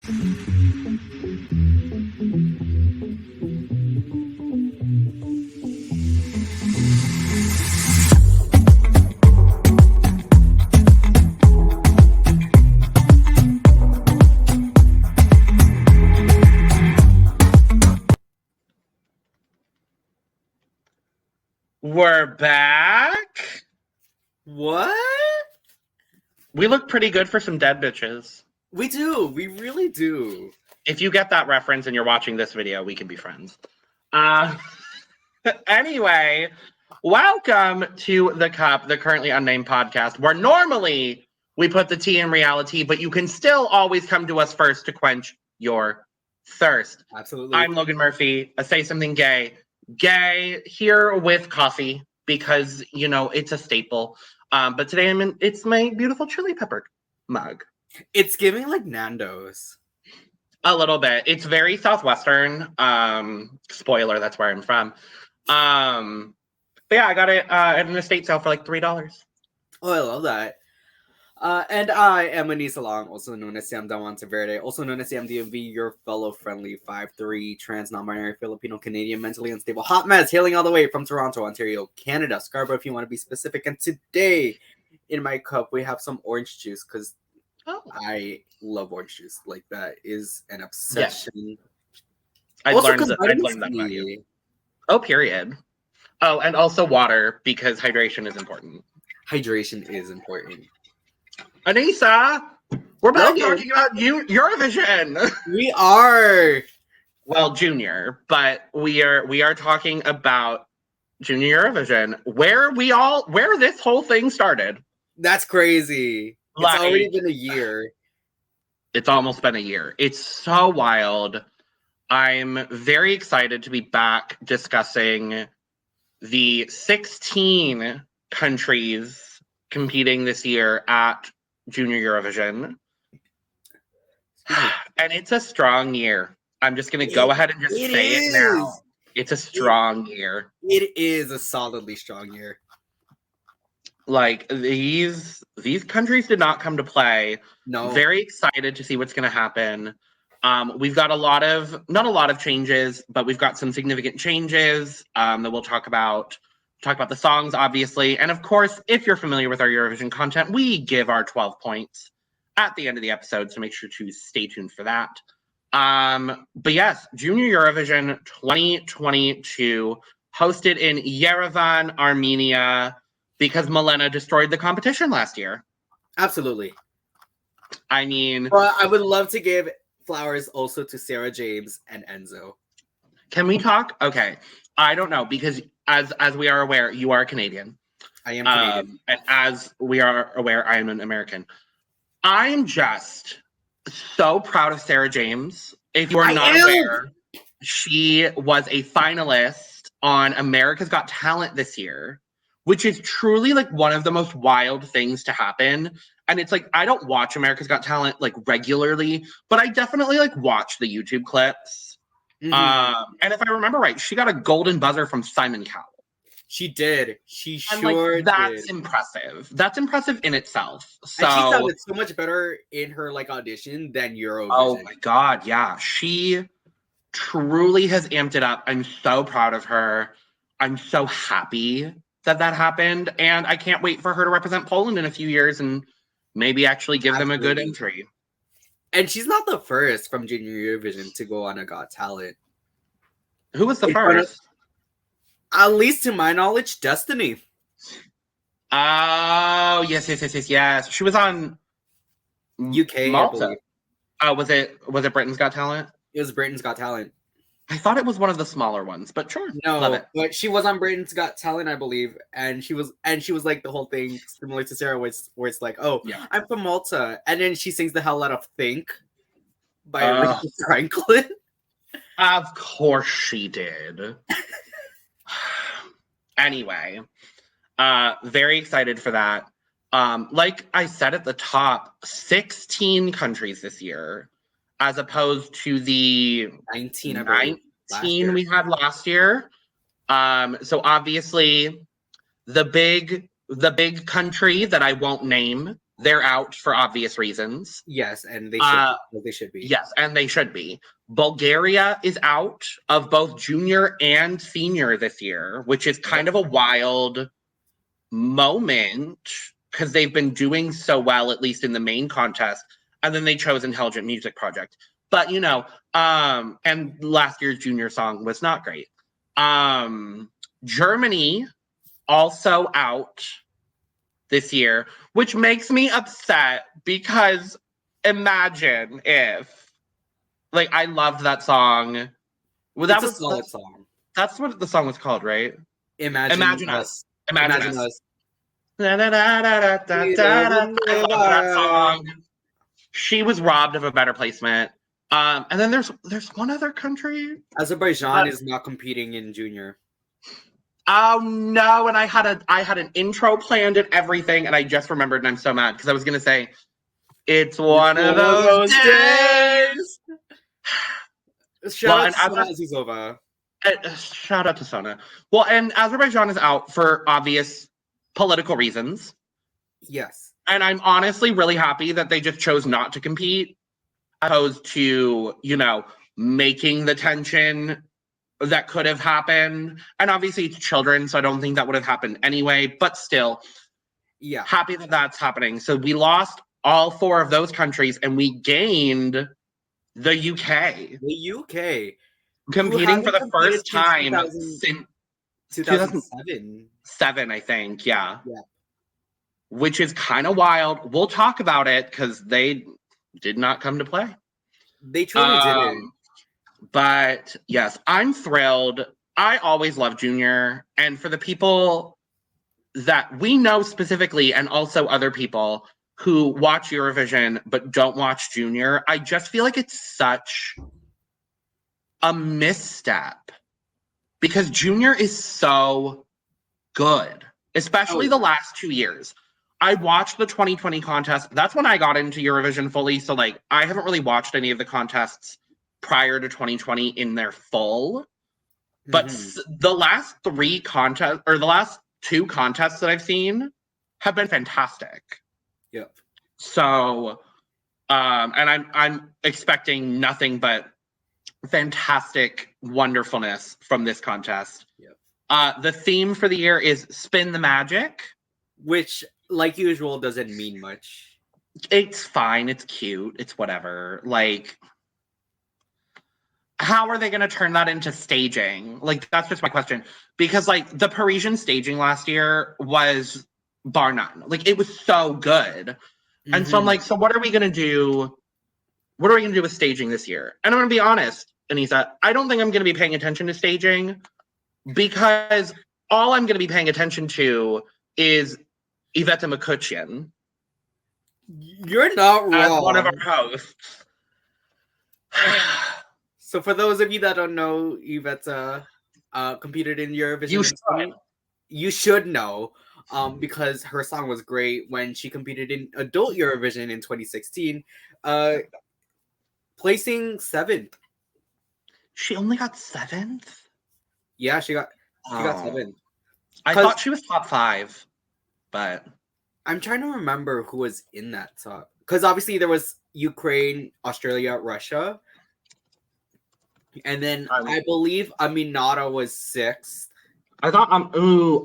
We're back. What? We look pretty good for some dead bitches. We do. We really do. If you get that reference and you're watching this video, we can be friends. Anyway, welcome to The Cup, the currently unnamed podcast, where normally we put the tea in reality, but you can still always come to us first to quench your thirst. Absolutely. I'm Logan Murphy, a Say Something Gay. Gay here with coffee because, you know, it's a staple. But today it's my beautiful chili pepper mug. It's giving like Nando's. A little bit. It's very Southwestern. Spoiler, that's where I'm from. But yeah, I got it at an estate sale for like $3. Oh, I love that. And I am Aneesa Logan, also known as Sam Dawan also known as Sam DMV, your fellow friendly 5'3", trans, non-binary, Filipino, Canadian, mentally unstable, hot mess, hailing all the way from Toronto, Ontario, Canada, Scarborough, if you want to be specific. And today, in my cup, we have some orange juice, because I love orange juice. Like, that is an obsession. Yeah. I learned that about you. Oh, period. Oh, and also water, because hydration is important. Hydration is important. Aneesa, we're back talking about Eurovision. We are. Well, Junior, but we are talking about Junior Eurovision, where this whole thing started. That's crazy. It's already been a year. It's almost been a year. It's so wild. I'm very excited to be back discussing the 16 countries competing this year at Junior Eurovision. And it's a strong year. I'm just going to go ahead and just say it now. It's a strong year. It is a solidly strong year. Like, these countries did not come to play. No. Very excited to see what's going to happen. We've got not a lot of changes, but we've got some significant changes that we'll talk about. Talk about the songs, obviously. And of course, if you're familiar with our Eurovision content, we give our 12 points at the end of the episode, so make sure to stay tuned for that. But yes, Junior Eurovision 2022, hosted in Yerevan, Armenia, because Malena destroyed the competition last year. Absolutely. I mean... Well, I would love to give flowers also to Sarah James and Enzo. Can we talk? Okay. I don't know, because as we are aware, you are Canadian. I am Canadian. And as we are aware, I am an American. I'm just so proud of Sarah James. If you are not aware, she was a finalist on America's Got Talent this year, which is truly like one of the most wild things to happen. And it's like, I don't watch America's Got Talent like regularly, but I definitely like watch the YouTube clips. Mm-hmm. And if I remember right, she got a golden buzzer from Simon Cowell. She did. She and sure like, that's did. Impressive. That's impressive in itself. So and she sounded so much better in her like audition than Eurovision. Oh my god, yeah. She truly has amped it up. I'm so proud of her. I'm so happy that happened. And I can't wait for her to represent Poland in a few years and maybe actually give them a good entry. And she's not the first from Junior Eurovision to go on a Got Talent. Who was the first? At least to my knowledge, Destiny. Oh, yes. She was on UK, Malta. Oh, was it Britain's Got Talent? It was Britain's Got Talent. I thought it was one of the smaller ones, but sure. No, love it. But she was on Britain's Got Talent, I believe, and she was like the whole thing similar to Sarah, where it's like, oh, yeah. I'm from Malta, and then she sings the hell out of "Think" by Aretha Franklin. Of course she did. Anyway, very excited for that. Like I said at the top, 16 countries this year, as opposed to the 19 we had last year. So obviously the big country that I won't name They're out for obvious reasons. Yes, and they should be. Yes, and they should be. Bulgaria is out of both junior and senior this year, which is kind of a wild moment because they've been doing so well, at least in the main contest, and then they chose Intelligent Music Project. But and last year's junior song was not great. Germany also out this year, which makes me upset because imagine if, like, I loved that song. Well, that was a solid song. That's what the song was called, right? Imagine Us. Imagine Us. I love that song. She was robbed of a better placement. And then there's one other country. Azerbaijan is not competing in junior. Oh no! And I had an intro planned and everything, and I just remembered, and I'm so mad because I was gonna say it's one of those days. Shout out to Zuzova. Shout out to Sona. Well, and Azerbaijan is out for obvious political reasons. Yes. And I'm honestly really happy that they just chose not to compete, as opposed to, making the tension that could have happened. And obviously it's children, so I don't think that would have happened anyway, but still, yeah, happy that that's happening. So we lost all 4 of those countries and we gained the UK. The UK. Competing for the first time since 2007. 7, I think, yeah. Which is kind of wild. We'll talk about it because they did not come to play. They truly didn't. But yes, I'm thrilled. I always love Junior. And for the people that we know specifically, and also other people who watch Eurovision but don't watch Junior, I just feel like it's such a misstep. Because Junior is so good, especially the last 2 years. I watched the 2020 contest. That's when I got into Eurovision fully. So, I haven't really watched any of the contests prior to 2020 in their full. But the last 3 contests, or the last 2 contests that I've seen have been fantastic. Yep. So, and I'm expecting nothing but fantastic wonderfulness from this contest. Yep. The theme for the year is Spin the Magic. Which, like usual, doesn't mean much. It's fine. It's cute. It's whatever. How are they going to turn that into staging? That's just my question. Because, the Parisian staging last year was bar none. It was so good. And so I'm like, so what are we going to do? What are we going to do with staging this year? And I'm going to be honest, Aneesa, I don't think I'm going to be paying attention to staging because all I'm going to be paying attention to is Iveta McCutcheon. You're not wrong. As one of our hosts. So for those of you that don't know, Iveta competed in Eurovision. You should know because her song was great when she competed in Adult Eurovision in 2016. Placing 7th. She only got 7th? Yeah, she got 7th. I thought she was top 5, but I'm trying to remember who was in that top. Because obviously there was Ukraine, Australia, Russia. And then I believe Aminata was 6th. I thought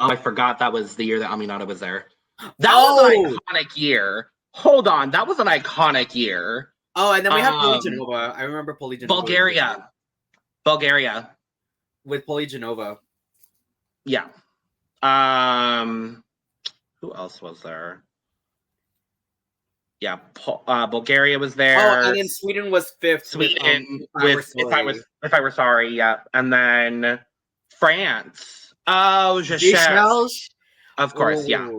I forgot that was the year that Aminata was there. That was an iconic year. Hold on, that was an iconic year. Oh, and then we have Polijanova. I remember Polijanova. Bulgaria. With Polijanova. Yeah. Who else was there? Yeah, Bulgaria was there. Oh, and then Sweden was 5th. Sweden with If I Were Sorry, yeah. And then France. Oh, Giselle. Of course, yeah.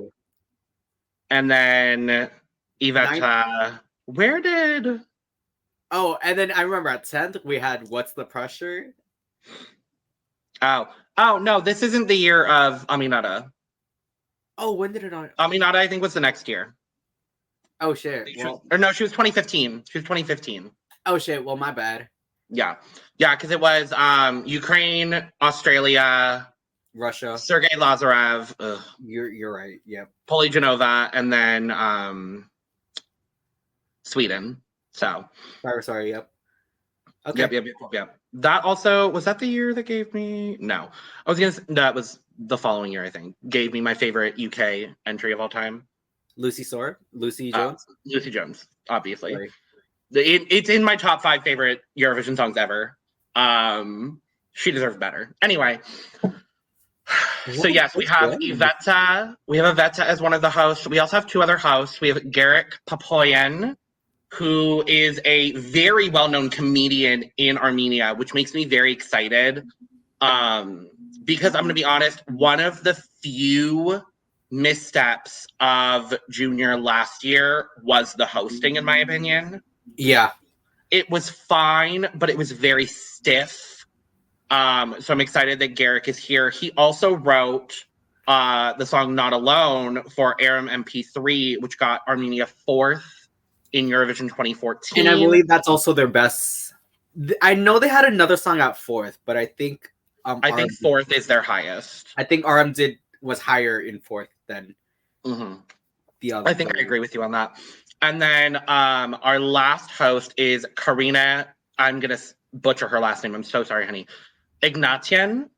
And then Iveta. Where did... Oh, and then I remember at 10th, we had What's the Pressure? Oh, no, this isn't the year of Aminata. Oh, when did it on? Aminata, I think, was the next year. Oh, shit. She was 2015. She was 2015. Oh, shit. Well, my bad. Yeah. Yeah, because it was Ukraine, Australia... Russia. Sergei Lazarev. You're right. Yep. Polijanova, and then Sweden. So. Sorry. Yep. Okay. Yep. That also, was that the year that gave me? No. I was going to say, that was the following year, I think. Gave me my favorite UK entry of all time. Lucy Jones? Lucy Jones, obviously. Sorry. It's in my top 5 favorite Eurovision songs ever. She deserves better. Anyway. So yes, we have Iveta. We have Iveta as one of the hosts. We also have 2 other hosts. We have Garrick Papoyan, who is a very well-known comedian in Armenia, which makes me very excited. Because I'm going to be honest, one of the few missteps of Junior last year was the hosting, in my opinion. Yeah. It was fine, but it was very stiff. So I'm excited that Garrick is here. He also wrote the song Not Alone for Aram MP3, which got Armenia 4th in Eurovision 2014. And I believe that's also their best. I know they had another song at 4th, but I think I think 4th is their highest. I think Aram was higher in 4th than the other. I think I agree with you on that. And then our last host is Karina. I'm gonna butcher her last name. I'm so sorry, honey. Ignatian.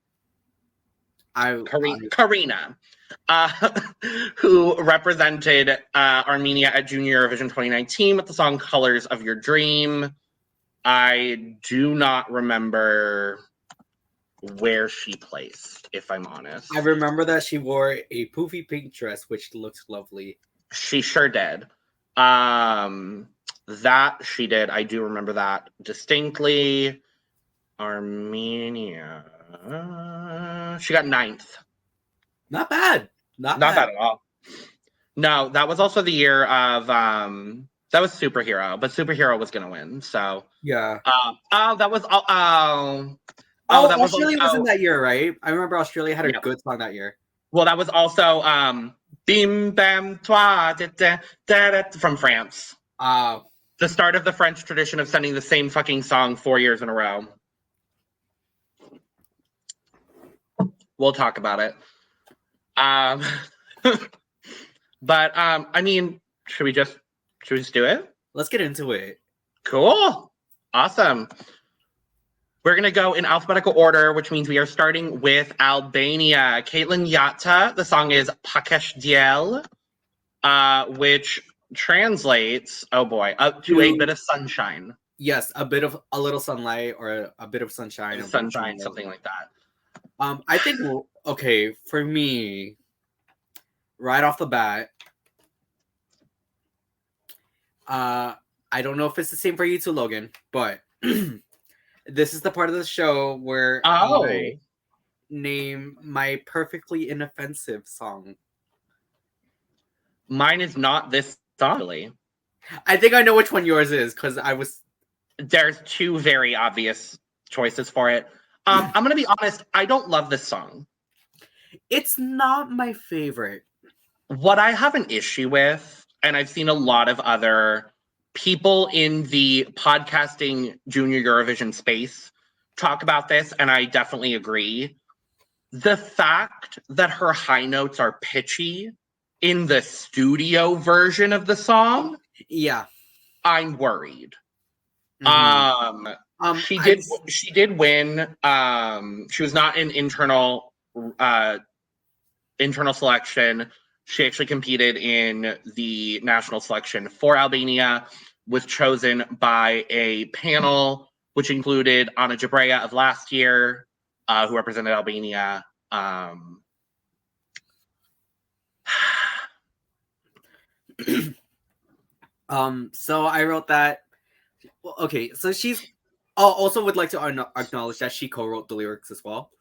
Karina, who represented Armenia at Junior Eurovision 2019 with the song Colors of Your Dream. I do not remember where she placed, if I'm honest. I remember that she wore a poofy pink dress, which looked lovely. She sure did. That she did. I do remember that distinctly. Armenia. She got 9th. Not bad. Not bad at all. No, that was also the year of that was Superhero, but Superhero was gonna win. So yeah. That was Australia was in that year, right? I remember Australia had a good song that year. Well, that was also Bim Bam Toi da, da, da, from France. The start of the French tradition of sending the same fucking song 4 years in a row. We'll talk about it. But I mean, should we just do it? Let's get into it. Cool. Awesome. We're gonna go in alphabetical order, which means we are starting with Albania. Kejtlin Gjata. The song is Pakëz diell, which translates, oh boy, up to a bit of sunshine. Yes, a little sunlight or a bit of sunshine. Sunshine, something like that. I think, okay, for me, right off the bat, I don't know if it's the same for you too, Logan, but this is the part of the show where I name my perfectly inoffensive song. Mine is not this song, really. I think I know which one yours is, because There's 2 very obvious choices for it. I'm going to be honest, I don't love this song. It's not my favorite. What I have an issue with, and I've seen a lot of other people in the podcasting Junior Eurovision space talk about this, and I definitely agree. The fact that her high notes are pitchy in the studio version of the song, I'm worried. She did win. She was not in internal selection. She actually competed in the national selection for Albania, was chosen by a panel which included Ana Jabrea of last year, who represented Albania. So I wrote that. Well, okay, so she's also would like to acknowledge that she co-wrote the lyrics as well.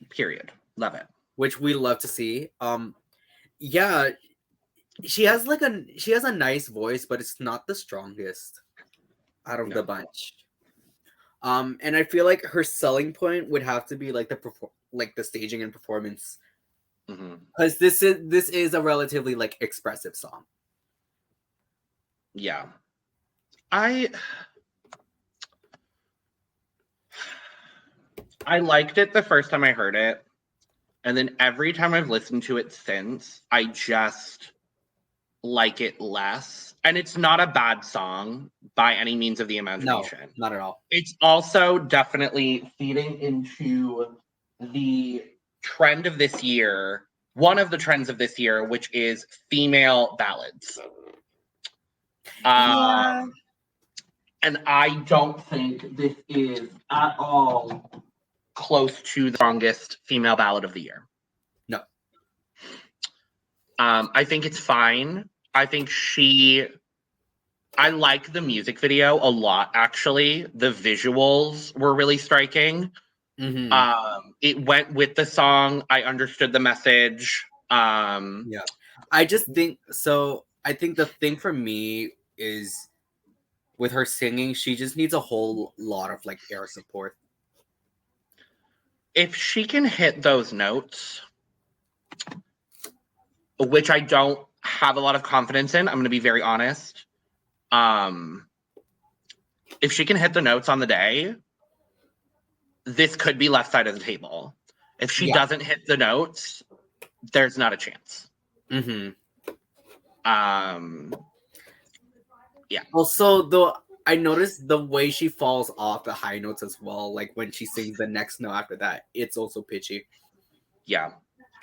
Period. Love it. Which we love to see. Yeah, she has a nice voice, but it's not the strongest out of the bunch. And I feel like her selling point would have to be like the staging and performance, because this is a relatively like expressive song. Yeah, I liked it the first time I heard it, and then every time I've listened to it since, I just like it less. And it's not a bad song by any means of the No, imagination. not at all. It's also definitely feeding into the trend of this year, one of the trends of this year, which is female ballads. Yeah. And I don't think this is at all close to the strongest female ballad of the year. No. I think it's fine. I think I like the music video a lot, actually. The visuals were really striking. It went with the song. I understood the message. Yeah. I just think so. I think the thing for me is with her singing, she just needs a whole lot of like air support. If she can hit those notes, which I don't have a lot of confidence in, I'm going to be very honest. If she can hit the notes on the day, this could be left side of the table. If she doesn't hit the notes, there's not a chance. Yeah. Also, though, I noticed the way she falls off the high notes as well. Like when she sings the next note after that, it's also pitchy. Yeah.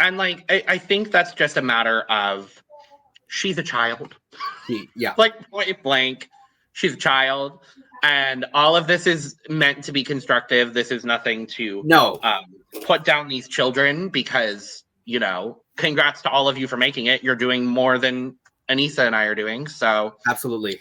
And like, I think that's just a matter of she's a child. Yeah. Like point blank, she's a child. And all of this is meant to be constructive. This is nothing to put down these children because, you know, congrats to all of you for making it. You're doing more than Aneesa and I are doing. So absolutely.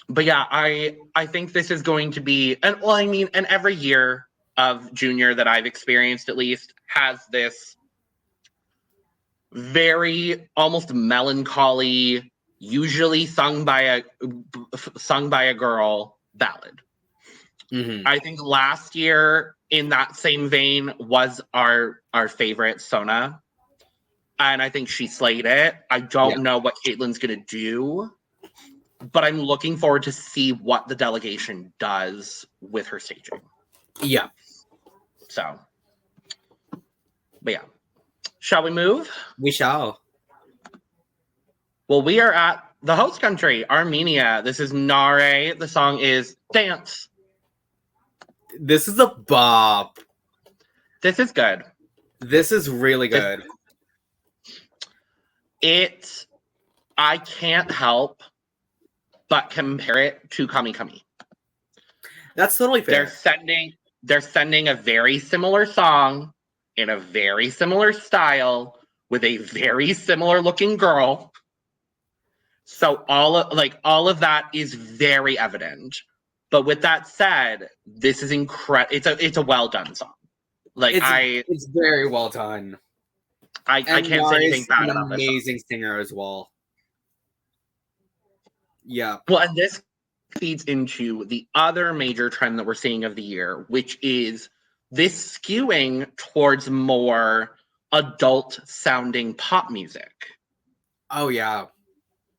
But yeah, I think this is going to be, and well, I mean, and every year of Junior that I've experienced at least has this very almost melancholy, usually sung by a girl ballad. I think last year in that same vein was our favorite Sona, and I think she slayed it. I don't know what Kejtlin's gonna do, but I'm looking forward to see what the delegation does with her staging. Yeah. So, but yeah. Shall we move? We shall. Well, we are at the host country, Armenia. This is Nare. The song is Dance. This is a bop. This is good. This is really good. I can't help but compare it to Kami Kami. That's totally fair. They're sending a very similar song in a very similar style with a very similar looking girl. So all of that is very evident. But with that said, this is incredible. It's a well done song. It's very well done. I can't say anything bad about this. An amazing singer as well. Yeah. Well, and this feeds into the other major trend that we're seeing of the year, which is this skewing towards more adult sounding pop music. Oh yeah.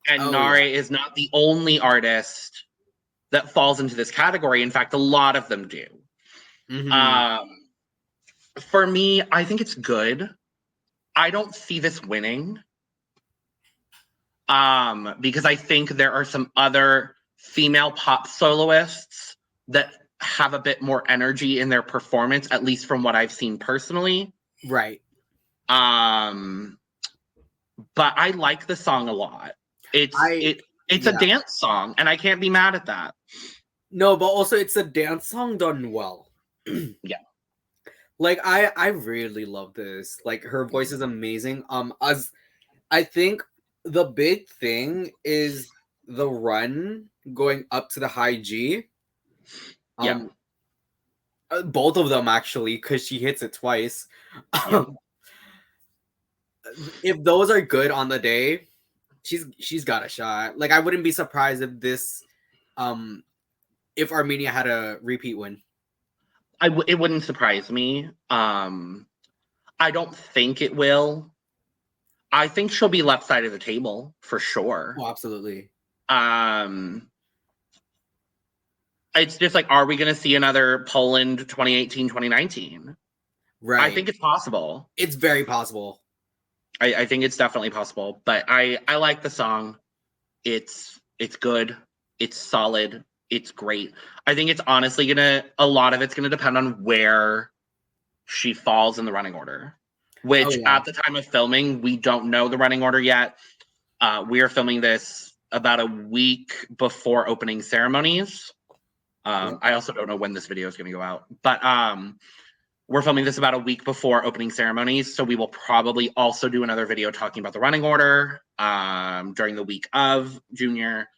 And Nare is not the only artist that falls into this category. In fact, a lot of them do. For me, I think it's good. I don't see this winning. Because I think there are some other female pop soloists that have a bit more energy in their performance, at least from what I've seen personally. Right. But I like the song a lot. It's a dance song, and I can't be mad at that. No, but also it's a dance song done well. Yeah. Like I really love this. Like her voice is amazing. As I think the big thing is the run going up to the high G. Both of them actually, because she hits it twice. If those are good on the day, she's got a shot. Like I wouldn't be surprised if this, if Armenia had a repeat win. It wouldn't surprise me. I don't think it will. I think she'll be left side of the table for sure. Oh, absolutely. It's just like, are we going to see another Poland 2018, 2019? Right. I think it's possible. It's very possible. I think it's definitely possible. But I like the song. It's good. It's solid. It's great. I think it's honestly a lot of it's gonna depend on where she falls in the running order. Which at the time of filming, we don't know the running order yet. We are filming this about a week before opening ceremonies. I also don't know when this video is going to go out, but we're filming this about a week before opening ceremonies, so we will probably also do another video talking about the running order during the week of Junior.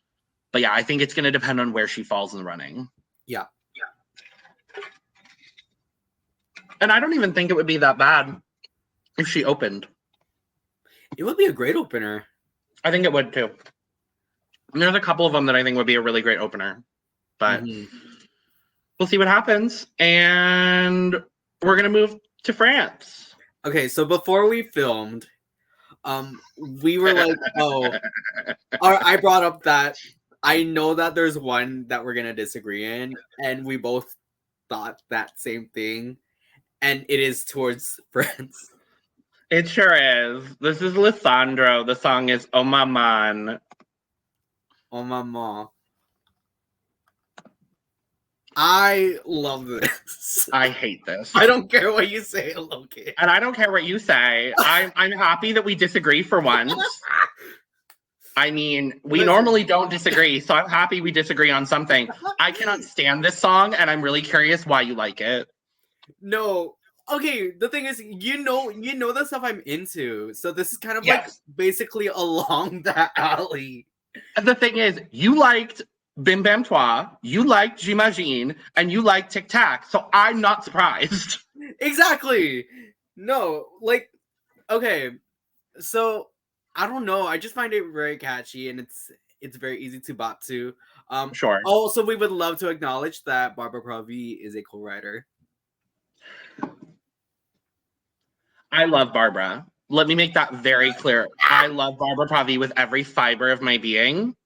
But yeah, I think it's going to depend on where she falls in the running. Yeah. And I don't even think it would be that bad if she opened. It would be a great opener. I think it would too. And there's a couple of them that I think would be a really great opener. But we'll see what happens. And we're going to move to France. Okay, so before we filmed, we were like, I brought up that I know that there's one that we're going to disagree in, and we both thought that same thing, and it is towards France. It sure is. This is Lissandro. The song is Oh Maman. Oh Maman. I love this. I hate this. I don't care what you say, Loki. And I don't care what you say. I'm happy that we disagree for once. I mean, we normally don't disagree, so I'm happy we disagree on something. I cannot stand this song, and I'm really curious why you like it. No. Okay, the thing is, you know the stuff I'm into, so this is kind of like basically along that alley. And the thing is, you liked Bim Bam Toi, you liked J'imagine, and you liked Tic Tac, so I'm not surprised. Exactly. No, like, okay, so I don't know. I just find it very catchy, and it's very easy to bop to. Sure. Also, we would love to acknowledge that Barbara Pravi is a co-writer. I love Barbara. Let me make that very clear. I love Barbara Pravi with every fiber of my being.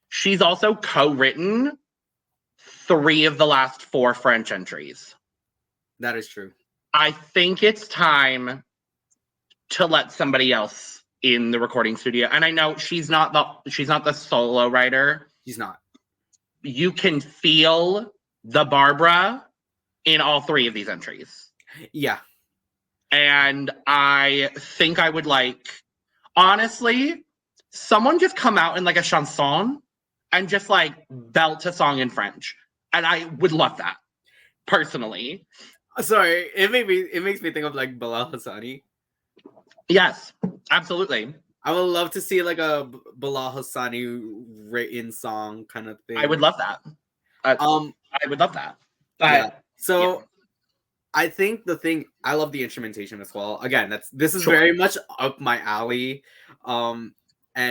She's also co-written 3 of the last 4 French entries. That is true. I think it's time to let somebody else in the recording studio. And I know she's not the solo writer. She's not. You can feel the Barbara in all 3 of these entries. Yeah. And I think I would like, honestly, someone just come out in like a chanson and just like belt a song in French. And I would love that, personally. Sorry, it makes me think of like Bilal Hassani. Yes, absolutely. I would love to see like a Bilal Hassani written song kind of thing. I would love that. I would love that. Yeah. So I think I love the instrumentation as well. Again, this is very much up my alley. And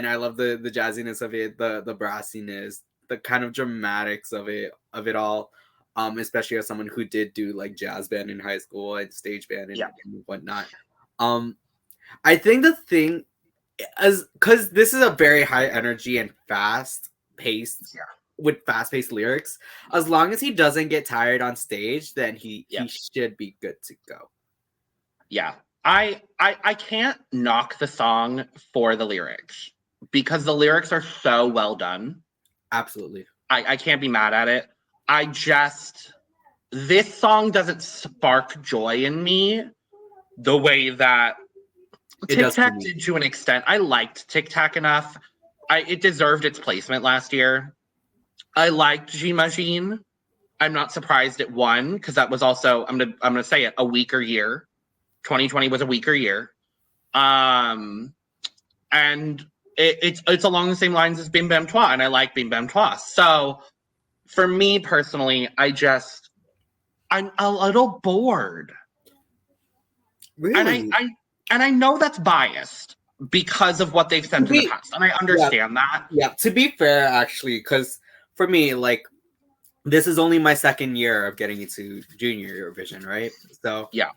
I love the jazziness of it, the brassiness, the kind of dramatics of it all. Especially as someone who did do like jazz band in high school and stage band and whatnot. I think the thing is, because this is a very high energy and fast paced with fast-paced lyrics, as long as he doesn't get tired on stage, then he should be good to go. Yeah. I can't knock the song for the lyrics because the lyrics are so well done. Absolutely. I can't be mad at it. This song doesn't spark joy in me the way that Tic Tac did to an extent. I liked Tic Tac enough. It deserved its placement last year. I liked J'imagine. I'm not surprised it won because that was also, I'm gonna say it, a weaker year. 2020 was a weaker year. And it's along the same lines as Bim Bam Toi, and I like Bim Bam Toi. So for me personally, I'm a little bored. Really? And I know that's biased because of what they've said in the past, and I understand that. Yeah, to be fair, actually, because for me, like, this is only my second year of getting into Junior Eurovision, right? So yeah.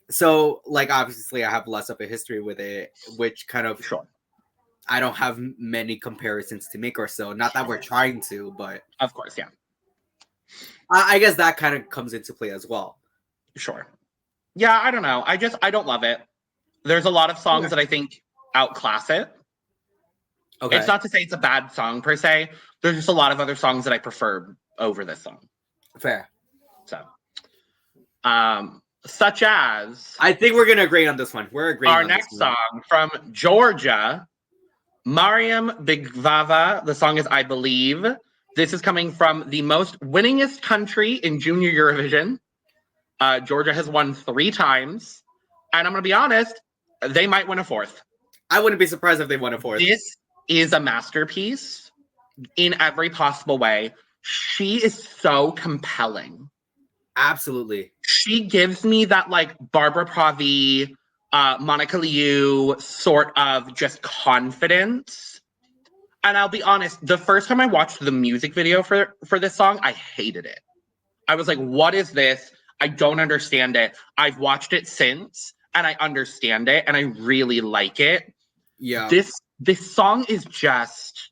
So, like, obviously, I have less of a history with it, which kind of I don't have many comparisons to make or so. Not that we're trying to, but of course, yeah. I guess that kind of comes into play as well. Sure. Yeah, I don't know. I don't love it. There's a lot of songs Okay. that I think outclass it. Okay. It's not to say it's a bad song per se. There's just a lot of other songs that I prefer over this song. Fair. So, such as I think we're gonna agree on this one. We're agreeing our on next this one. song from Georgia, Mariam Bigvava. The song is I Believe. This is coming from the most winningest country in Junior Eurovision. Georgia has won 3 times. And I'm going to be honest, they might win a 4th. I wouldn't be surprised if they won a 4th. This is a masterpiece in every possible way. She is so compelling. Absolutely. She gives me that like Barbara Pravi, Monica Liu sort of just confidence. And I'll be honest, the first time I watched the music video for this song, I hated it. I was like, what is this? I don't understand it. I've watched it since and I understand it and I really like it. Yeah. This song is just,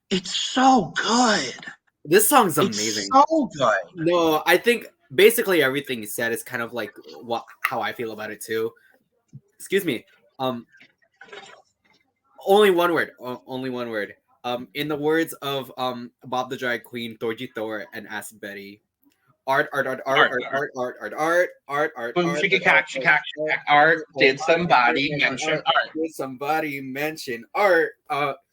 it's so good. This song's amazing. It's so good. No, I think basically everything you said is kind of like how I feel about it too. Excuse me. Only one word. Only one word. In the words of Bob the Drag Queen, Thorgy Thor, and Ask Betty. Art. Boom, shika cack, art. Did somebody mention art? Did somebody mention art?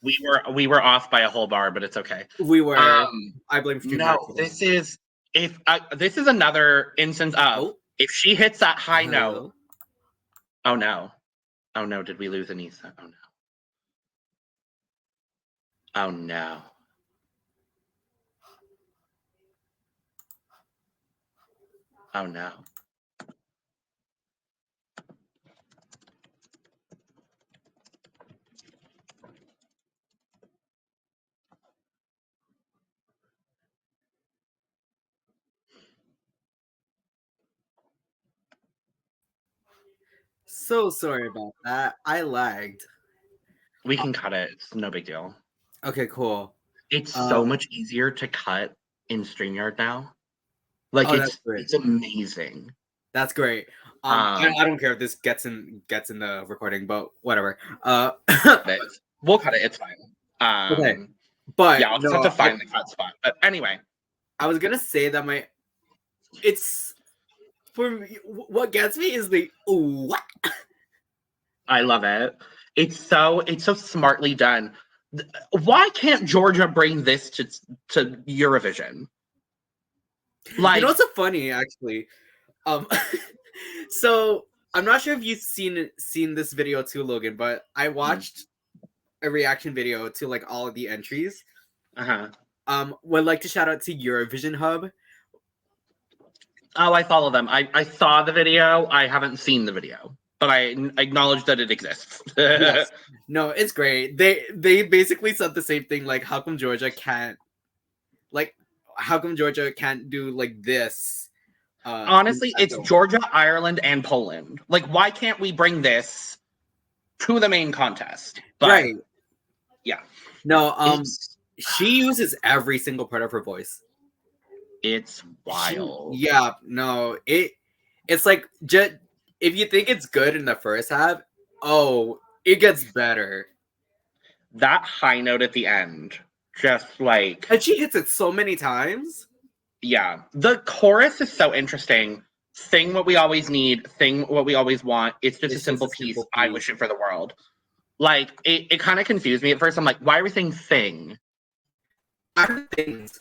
We were off by a whole bar, but it's okay. We were. I blame Street. No, this is another instance of if she hits that high note. Oh no! Oh no! Did we lose Aneesa? Oh no! Oh no! Oh no! So sorry about that. I lagged. We can cut it. It's no big deal. Okay, cool. It's so much easier to cut in StreamYard now. Like it's amazing. That's great. I don't care if this gets in the recording, but whatever. We'll cut it. It's fine. Okay, but yeah, I'll just have to find the cut spot. But anyway, I was gonna say that it's for me, what gets me is the what. I love it. It's so smartly done. Why can't Georgia bring this to Eurovision? Like, you know what's so funny actually? So I'm not sure if you've seen this video too, Logan, but I watched a reaction video to like all of the entries. Would like to shout out to Eurovision Hub. Oh, I follow them. I saw the video. I haven't seen the video, but I acknowledge that it exists. Yes. No, it's great. They basically said the same thing. Like, how come Georgia can't do like this? Honestly, it's Georgia, Ireland, and Poland. Like, why can't we bring this to the main contest? But, right. Yeah. No, she uses every single part of her voice. It's wild. It's like if you think it's good in the first half, it gets better. That high note at the end, just like, and she hits it so many times. Yeah, the chorus is so interesting. Sing what we always need, sing what we always want. It's just a simple piece. I wish it for the world. Like, it kind of confused me at first. I'm like, why are we saying sing? Things.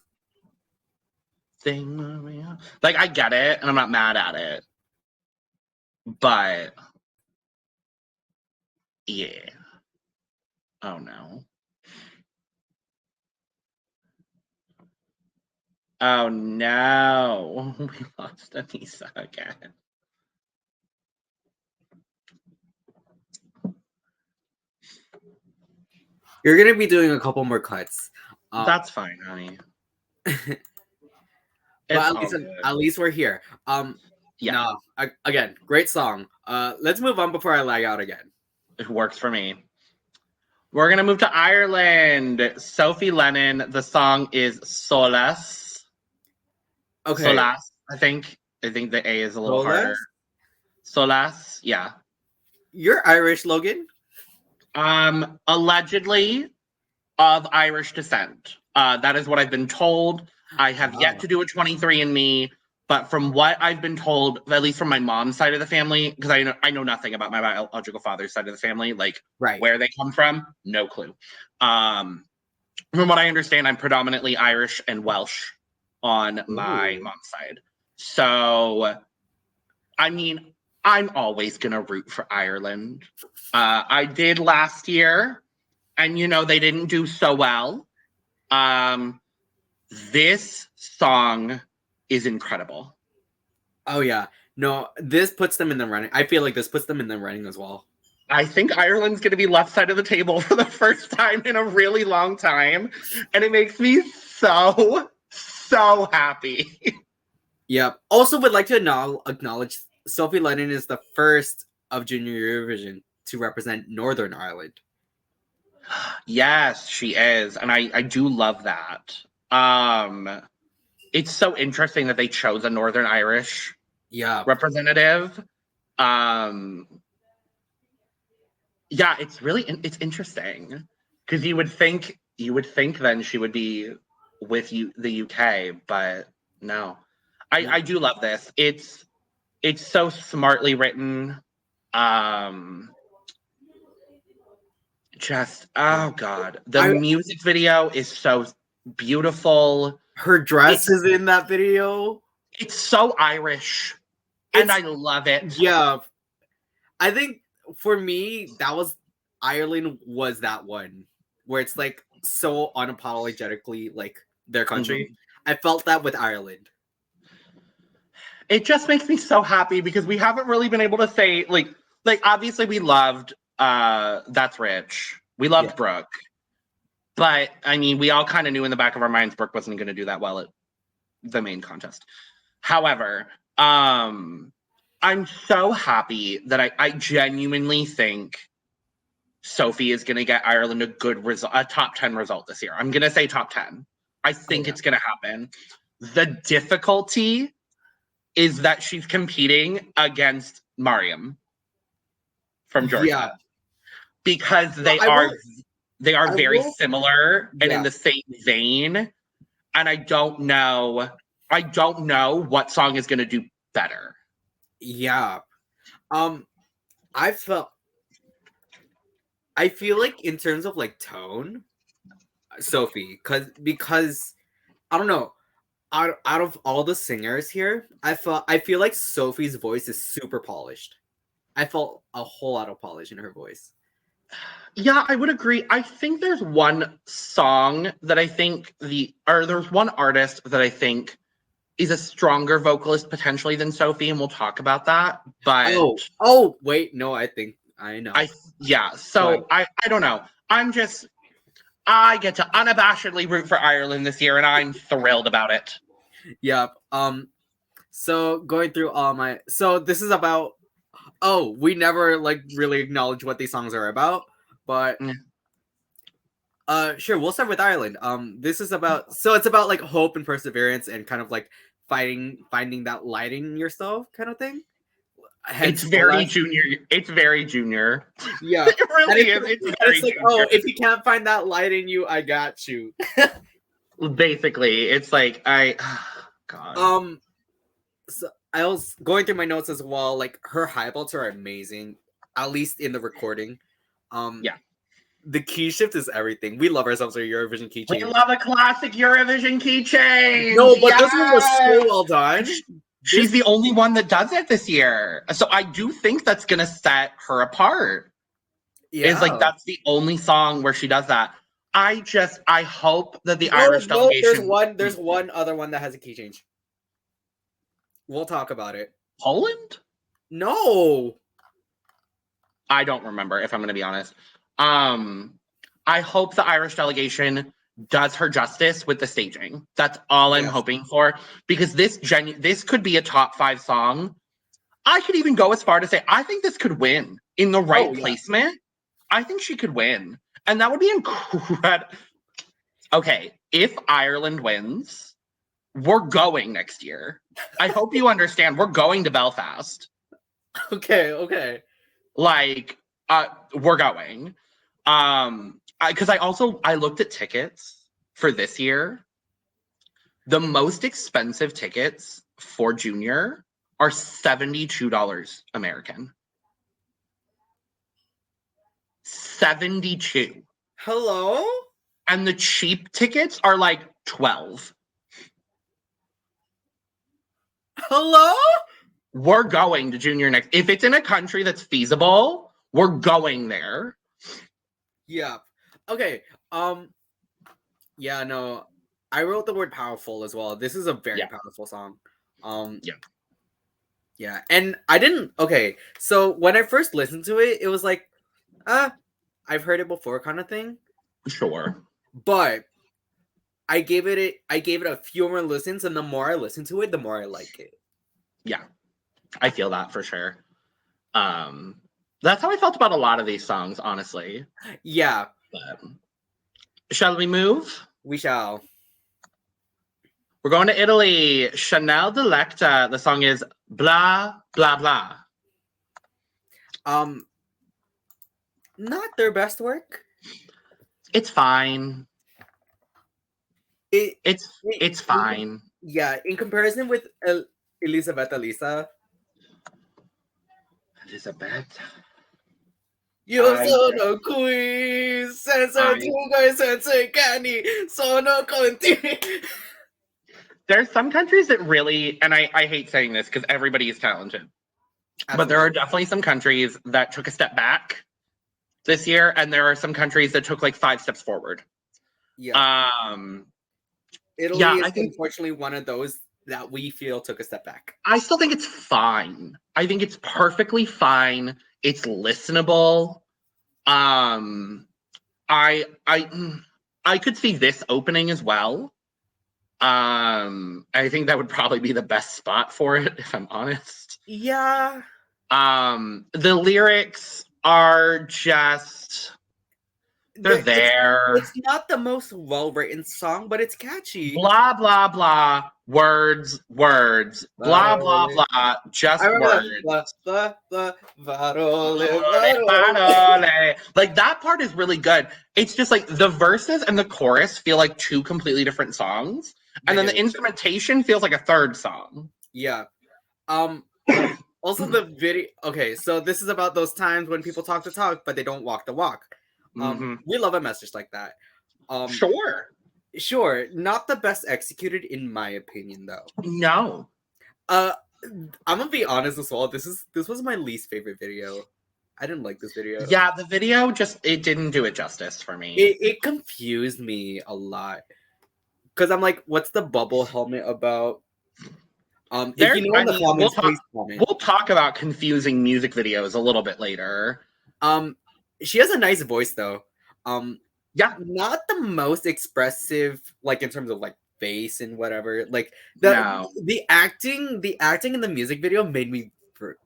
Sing, like, I get it, and I'm not mad at it. But, yeah. Oh, no. Oh, no. We lost Aneesa again. You're going to be doing a couple more cuts. That's fine, honey. But at least we're here. Yeah. No, again, great song. Let's move on before I lag out again. It works for me. We're going to move to Ireland. Sophie Lennon. The song is Solas. Okay. Solas, I think the A is a little harder. Solas, yeah. You're Irish, Logan. Allegedly of Irish descent. That is what I've been told. I have yet to do a 23andMe, but from what I've been told, at least from my mom's side of the family, because I know nothing about my biological father's side of the family, like where they come from, no clue. From what I understand, I'm predominantly Irish and Welsh on my mom's side. So, I mean, I'm always gonna root for Ireland. I did last year, and they didn't do so well. This song is incredible. Oh yeah. No, this puts them in the running. I feel like this puts them in the running as well. I think Ireland's going to be left side of the table for the first time in a really long time. And it makes me so happy. Yep. Also would like to acknowledge Sophie Lennon is the first of Junior Eurovision to represent Northern Ireland. Yes, she is. And I do love that. It's so interesting that they chose a Northern Irish representative. Yeah, it's interesting because you would think then she would be with the UK, but no. I do love this. It's so smartly written. Just oh god, the music video is so beautiful. Her dress is in that video. It's so Irish, and I love it. Yeah, I think for me Ireland was that one where it's like so unapologetically like their country. I felt that with Ireland. It just makes me so happy because we haven't really been able to say like obviously we loved That's Rich. We loved Brooke. But I mean, we all kind of knew in the back of our minds Brooke wasn't going to do that well at the main contest. However, I'm so happy that I genuinely think Sophie is going to get Ireland a good result, a top 10 result this year. I'm going to say top 10. I think it's going to happen. The difficulty is that she's competing against Mariam from Georgia. Yeah. Because they are very similar and in the same vein. And I don't know what song is going to do better. Yeah. I feel like in terms of like tone, Sophie, because I don't know, out of all the singers here, I feel like Sophie's voice is super polished. I felt a whole lot of polish in her voice. Yeah, I would agree. I think there's one song that I think there's one artist that I think is a stronger vocalist potentially than Sophie, and we'll talk about that. But wait, no, I think I know. So I don't know. I get to unabashedly root for Ireland this year, and I'm thrilled about it. Yep. So going through this is about. We never like really acknowledge what these songs are about, but sure, we'll start with Ireland. This is about it's about like hope and perseverance and kind of like finding that light in yourself kind of thing. It's very junior. It's very junior. Yeah, it really is. It's very like, junior. If you can't find that light in you, I got you. Basically, it's like God. So I was going through my notes as well. Like her high notes are amazing, at least in the recording. The key shift is everything. We love ourselves our Eurovision key change. We love a classic Eurovision key change. No, but this one was so well done. She's the only one that does it this year. So I do think that's going to set her apart. Yeah. It's like that's the only song where she does that. I hope that the Irish delegation... There's one other one that has a key change. We'll talk about it. Poland? No. I don't remember, if I'm going to be honest. I hope the Irish delegation does her justice with the staging. That's all I'm hoping for. Because this could be a top 5 song. I could even go as far to say, I think this could win in the right placement. I think she could win. And that would be incredible. Okay, if Ireland wins, we're going next year. I hope you understand. We're going to Belfast. Okay. Like, we're going. Because I looked at tickets for this year. The most expensive tickets for Junior are $72 American. 72. Hello? And the cheap tickets are like 12. Hello? We're going to Junior next. If it's in a country that's feasible, we're going there. Yeah. Okay. Yeah, no. I wrote the word powerful as well. This is a very powerful song. Yeah. And I didn't so when I first listened to it, it was like, I've heard it before kind of thing. Sure. But I gave it a few more listens, and the more I listen to it, the more I like it. Yeah. I feel that for sure. That's how I felt about a lot of these songs, honestly. Yeah. But shall we move? We shall. We're going to Italy. Chanel Dilecta. The song is Blah, Blah, Blah. Not their best work. It's fine. It's fine. Yeah, in comparison with Elisabetta Lisa. Elisabetta. Io sono qui, senza tu e senza cani, sono con te. There's some countries that really, and I hate saying this because everybody is talented, but there are definitely some countries that took a step back this year, and there are some countries that took like 5 steps forward. Yeah. Italy is unfortunately one of those that we feel took a step back. I still think it's fine. I think it's perfectly fine. It's listenable. I could see this opening as well. I think that would probably be the best spot for it, if I'm honest. Yeah. The lyrics are just they're there. It's not the most well-written song, but it's catchy. Blah blah blah. Words. Blah blah blah. Just words. Like that part is really good. It's just like the verses and the chorus feel like 2 completely different songs. And then the instrumentation feels like a third song. Yeah. Also the video. Okay, so this is about those times when people talk the talk, but they don't walk the walk. We love a message like that. Sure. Not the best executed, in my opinion, though. No. I'm gonna be honest as well. This was my least favorite video. I didn't like this video. Yeah, the video it didn't do it justice for me. It confused me a lot. Because I'm like, what's the bubble helmet about? We'll talk about confusing music videos a little bit later. She has a nice voice though. Yeah, not the most expressive, like in terms of like face and whatever. Like the acting in the music video made me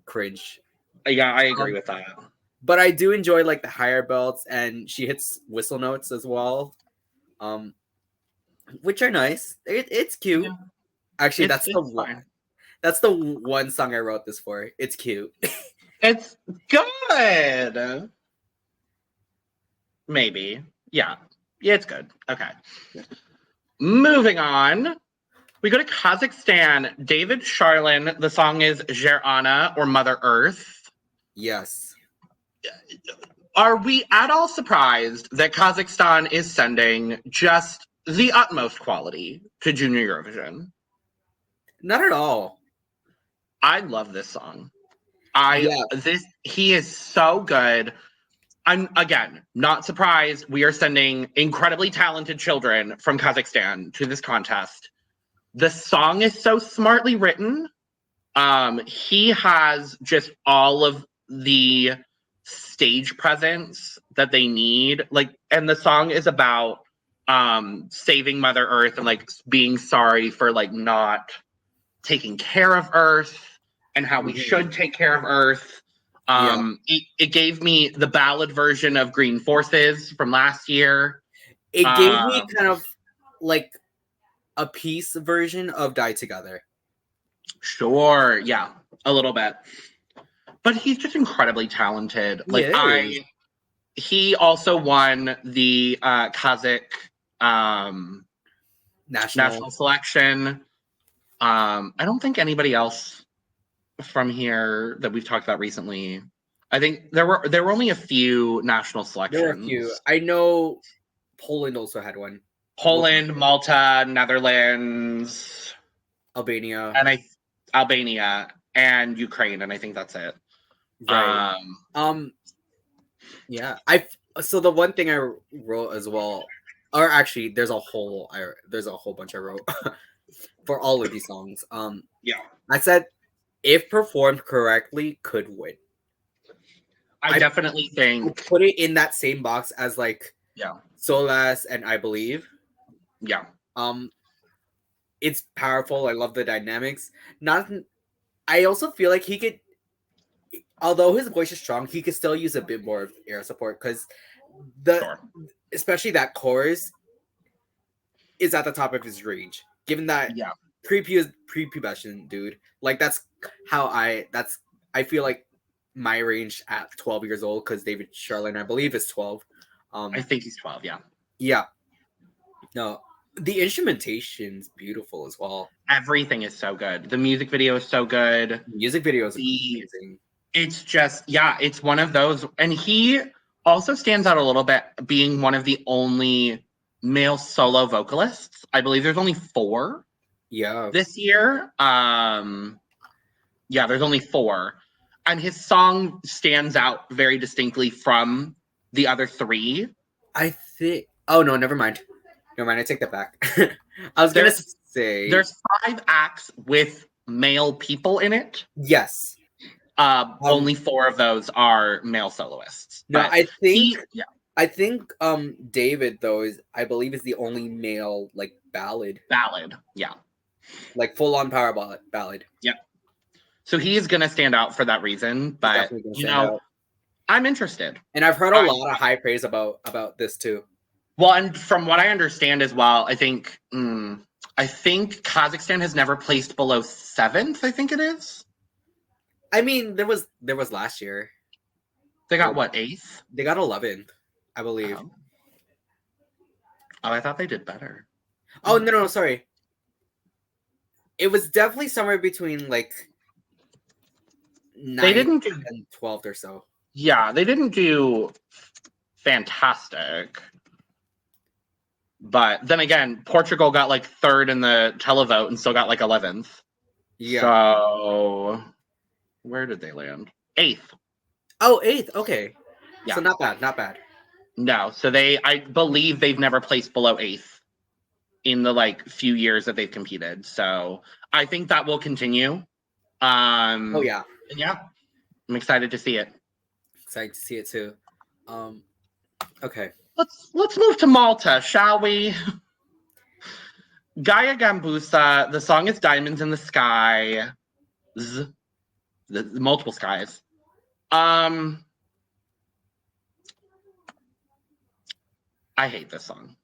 cringe. Yeah, I agree with that. But I do enjoy like the higher belts, and she hits whistle notes as well, which are nice. It's cute. Yeah. Actually, that's the one song I wrote this for. It's cute. It's good. Maybe. Yeah, it's good. Okay. Moving on. We go to Kazakhstan. David Charlin. The song is Jer-Ana or Mother Earth. Yes. Are we at all surprised that Kazakhstan is sending just the utmost quality to Junior Eurovision? Not at all. I love this song. He is so good. I'm again not surprised. We are sending incredibly talented children from Kazakhstan to this contest. The song is so smartly written. He has just all of the stage presence that they need. Like, and the song is about saving Mother Earth and like being sorry for like not taking care of Earth and how we should take care of Earth. It gave me the ballad version of Green Forces from last year. It gave me kind of like a piece version of Die Together. Sure, yeah, a little bit. but he's just incredibly talented. He Like is. he also won the Kazakh national selection. I don't think anybody else from here that we've talked about recently. I think there were only a few national selections. There were a few. I know Poland also had one. Poland, Malta, Netherlands, Albania, and Ukraine, and I think that's it. Right. Yeah. So the one thing I wrote as well, or actually, there's a whole bunch I wrote for all of these songs. Yeah. I said, if performed correctly, could win. I definitely think put it in that same box as like yeah, Solas and I Believe. Yeah. It's powerful. I love the dynamics. I also feel like he could, although his voice is strong, he could still use a bit more of air support because especially that chorus is at the top of his range. Given that pre-pubescent dude, like that's how I feel like my range at 12 years old because David Charlin, I believe, is 12. I think he's 12. Yeah. Yeah. No, the instrumentation's beautiful as well. Everything is so good. The music video is so good. The music video is amazing. It's just it's one of those, and he also stands out a little bit being one of the only male solo vocalists. I believe there's only 4. Yeah. This year. There's only 4. And his song stands out very distinctly from the other 3. I think. Oh no, never mind. I take that back. I was gonna say there's 5 acts with male people in it. Yes. Only 4 of those are male soloists. No, I think David though I believe is the only male like ballad. Yeah. Like full on power ballad. Yeah. So he is going to stand out for that reason, but I'm interested. And I've heard a lot of high praise about this too. Well, and from what I understand as well, I think Kazakhstan has never placed below 7th, I think it is. I mean, there was last year. They got what, 8th? They got 11th, I believe. Oh, I thought they did better. Oh, no, sorry. It was definitely somewhere between like 9th and 12th or so. Yeah, they didn't do fantastic. But then again, Portugal got like 3rd in the televote and still got like 11th. Yeah. So where did they land? 8th. Oh, 8th. Okay. Yeah. So not bad. No. So I believe they've never placed below 8th in the like few years that they've competed. So I think that will continue. Oh yeah. Yeah. I'm excited to see it. Excited to see it too. Okay. Let's move to Malta, shall we? Gaia Gambuzza. The song is Diamonds in the Sky. The multiple skies. I hate this song.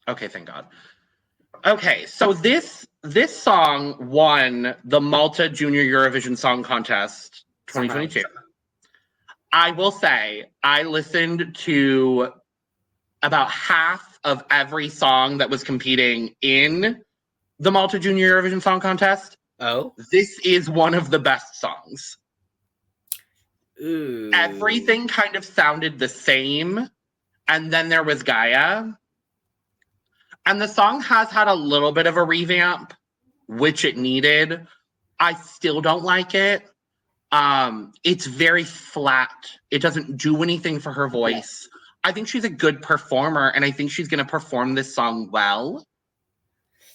Okay, thank God. Okay, so this song won the Malta Junior Eurovision Song Contest 2022. I will say I listened to about half of every song that was competing in the Malta Junior Eurovision Song Contest. Oh? This is one of the best songs. Ooh. Everything kind of sounded the same. And then there was Gaia. And the song has had a little bit of a revamp, which it needed. I still don't like it. It's very flat. It doesn't do anything for her voice. I think she's a good performer, and I think she's going to perform this song well.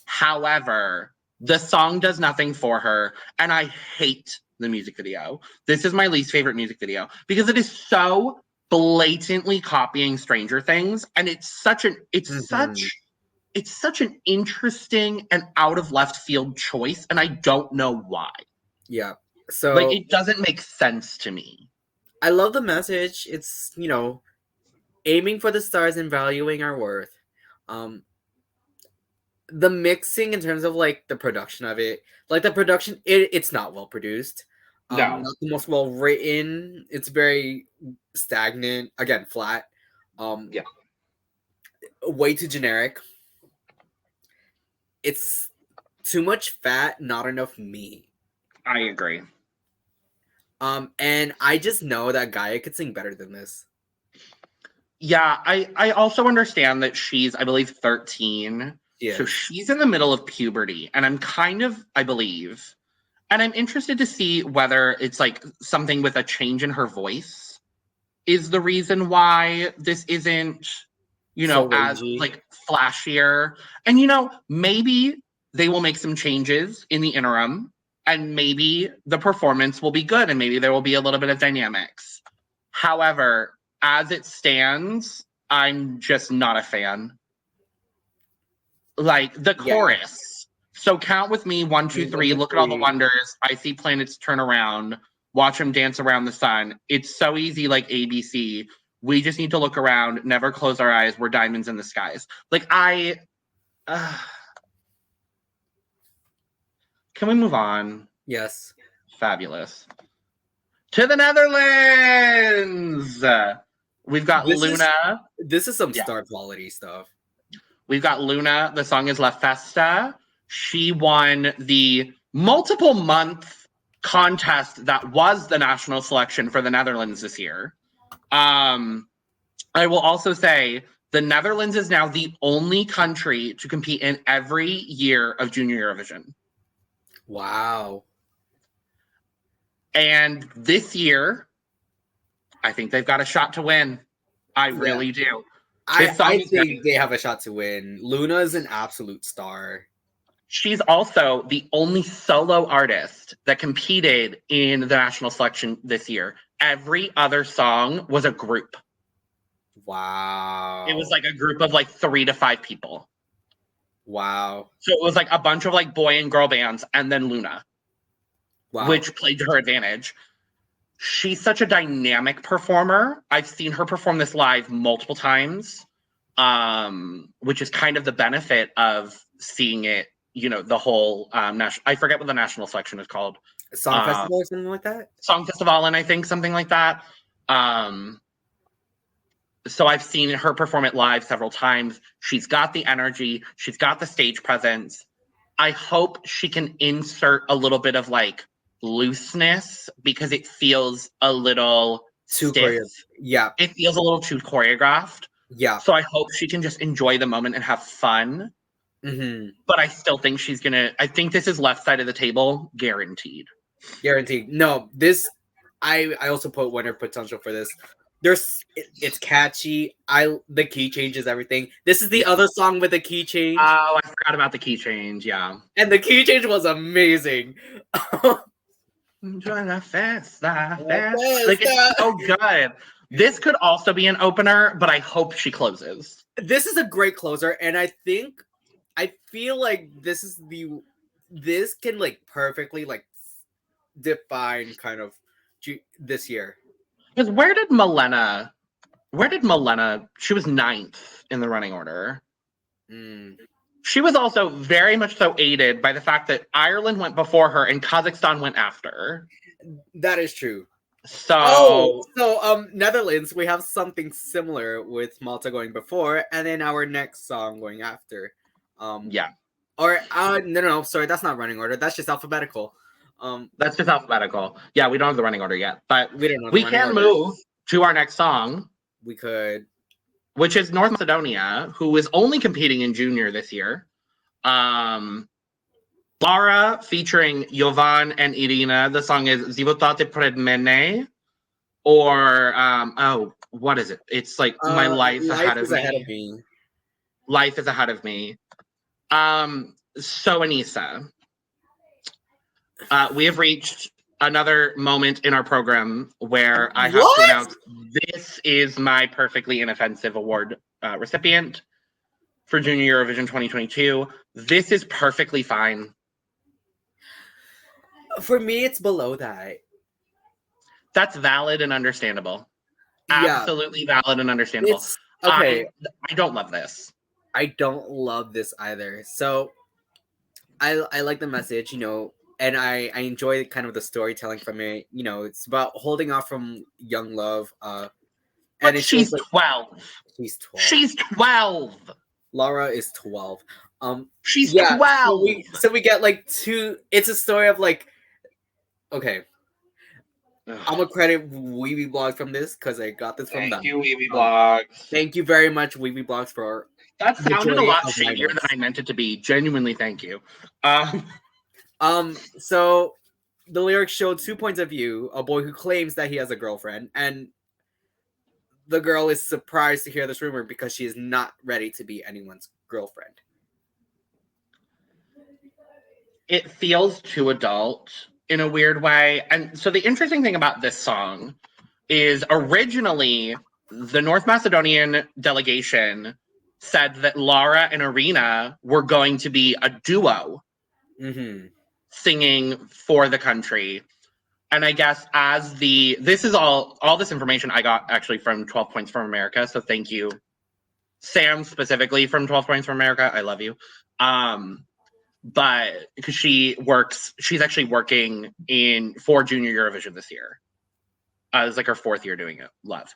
However, the song does nothing for her, and I hate the music video. This is my least favorite music video because it is so blatantly copying Stranger Things, and it's such an interesting and out of left field choice, and I don't know why. Yeah. So like it doesn't make sense to me. I love the message. It's, aiming for the stars and valuing our worth. The mixing in terms of like the production of it, like the production, it's not well produced. No. Not the most well written. It's very stagnant. Again, flat. Yeah. Way too generic. It's too much fat, not enough meat. I agree. And I just know that Gaia could sing better than this. Yeah, I also understand that she's, I believe, 13. Yeah. So she's in the middle of puberty. And I'm kind of, I believe, and I'm interested to see whether it's like something with a change in her voice is the reason why this isn't, you know, So as rangy. like flashier. And, you know, maybe they will make some changes in the interim and maybe the performance will be good and maybe there will be a little bit of dynamics. However, as it stands, I'm just not a fan. Like the chorus. So count with me, 1, 2, 3. Look at all the wonders. I see planets turn around. Watch them dance around the sun. It's so easy, like ABC. We just need to look around. Never close our eyes. We're diamonds in the skies. Like can we move on? Yes. Fabulous. To the Netherlands. We've got Luna. This is some star quality stuff. We've got Luna. The song is La Festa. She won the multiple month contest that was the national selection for the Netherlands this year. I will also say the Netherlands is now the only country to compete in every year of Junior Eurovision. Wow. And this year, I think they've got a shot to win. I really do. I think they have a shot to win. Luna is an absolute star. She's also the only solo artist that competed in the national selection this year. Every other song was a group. Wow. It was like a group of like 3 to 5 people. Wow. So it was like a bunch of like boy and girl bands and then Luna. Wow. Which played to her advantage. She's such a dynamic performer. I've seen her perform this live multiple times, which is kind of the benefit of seeing it, you know, the whole I forget what the national selection is called. Song Festival or something like that? Song Festival, and I think something like that. So I've seen her perform it live several times. She's got the energy. She's got the stage presence. I hope she can insert a little bit of like looseness because it feels a little too stiff. Yeah. It feels a little too choreographed. Yeah. So I hope she can just enjoy the moment and have fun. Mm-hmm. But I still think I think this is left side of the table, guaranteed. Guaranteed. No, this, I also put winner potential for this. It's catchy. The key changes everything. This is the other song with the key change. Oh, I forgot about the key change. Yeah. And the key change was amazing. Enjoy the festa. Like, it's so good. This could also be an opener, but I hope she closes. This is a great closer, and I feel like this can like perfectly like define kind of this year. Because where did Malena? She was 9th in the running order. She was also very much so aided by the fact that Ireland went before her and Kazakhstan went after. That is true. So, Netherlands, we have something similar with Malta going before, and then our next song going after. Yeah. Or no, sorry, that's not running order. That's just alphabetical. That's just alphabetical. Yeah, we don't have the running order yet, but we can order. move to our next song. We could. Which is North Macedonia, who is only competing in junior this year. Lara featuring Jovan and Irina. The song is Životot pred mene, or what is it? It's like my life ahead of me. Life is ahead of me. So Aneesa, we have reached another moment in our program where I have to announce this is my perfectly inoffensive award recipient for Junior Eurovision 2022. This is perfectly fine. For me, it's below that. That's valid and understandable. Yeah. Absolutely valid and understandable. Okay. I don't love this. I don't love this either. So I like the message, you know, and I enjoy kind of the storytelling from it. You know, it's about holding off from young love. And But it shows she's like 12. she's 12. She's 12. Lara is 12. She's Yeah, 12. so we get like two. It's a story of like, okay, I'm gonna credit Weeby Blog from this because I got this from them. Thank you, Weeby Blogs. Thank you very much, Weeby Blogs, for That sounded a majority lot of my shadier than notes. I meant it to be. Genuinely, thank you. So the lyrics show 2 points of view: a boy who claims that he has a girlfriend, and the girl is surprised to hear this rumor because she is not ready to be anyone's girlfriend. It feels too adult in a weird way. And so the interesting thing about this song is originally the North Macedonian delegation said that Lara and Irina were going to be a duo singing for the country. And I guess this is all this information I got actually from 12 Points from America. So thank you, Sam, specifically from 12 Points from America. I love you. But because she's actually working for Junior Eurovision this year. It's like her 4th year doing it. Love.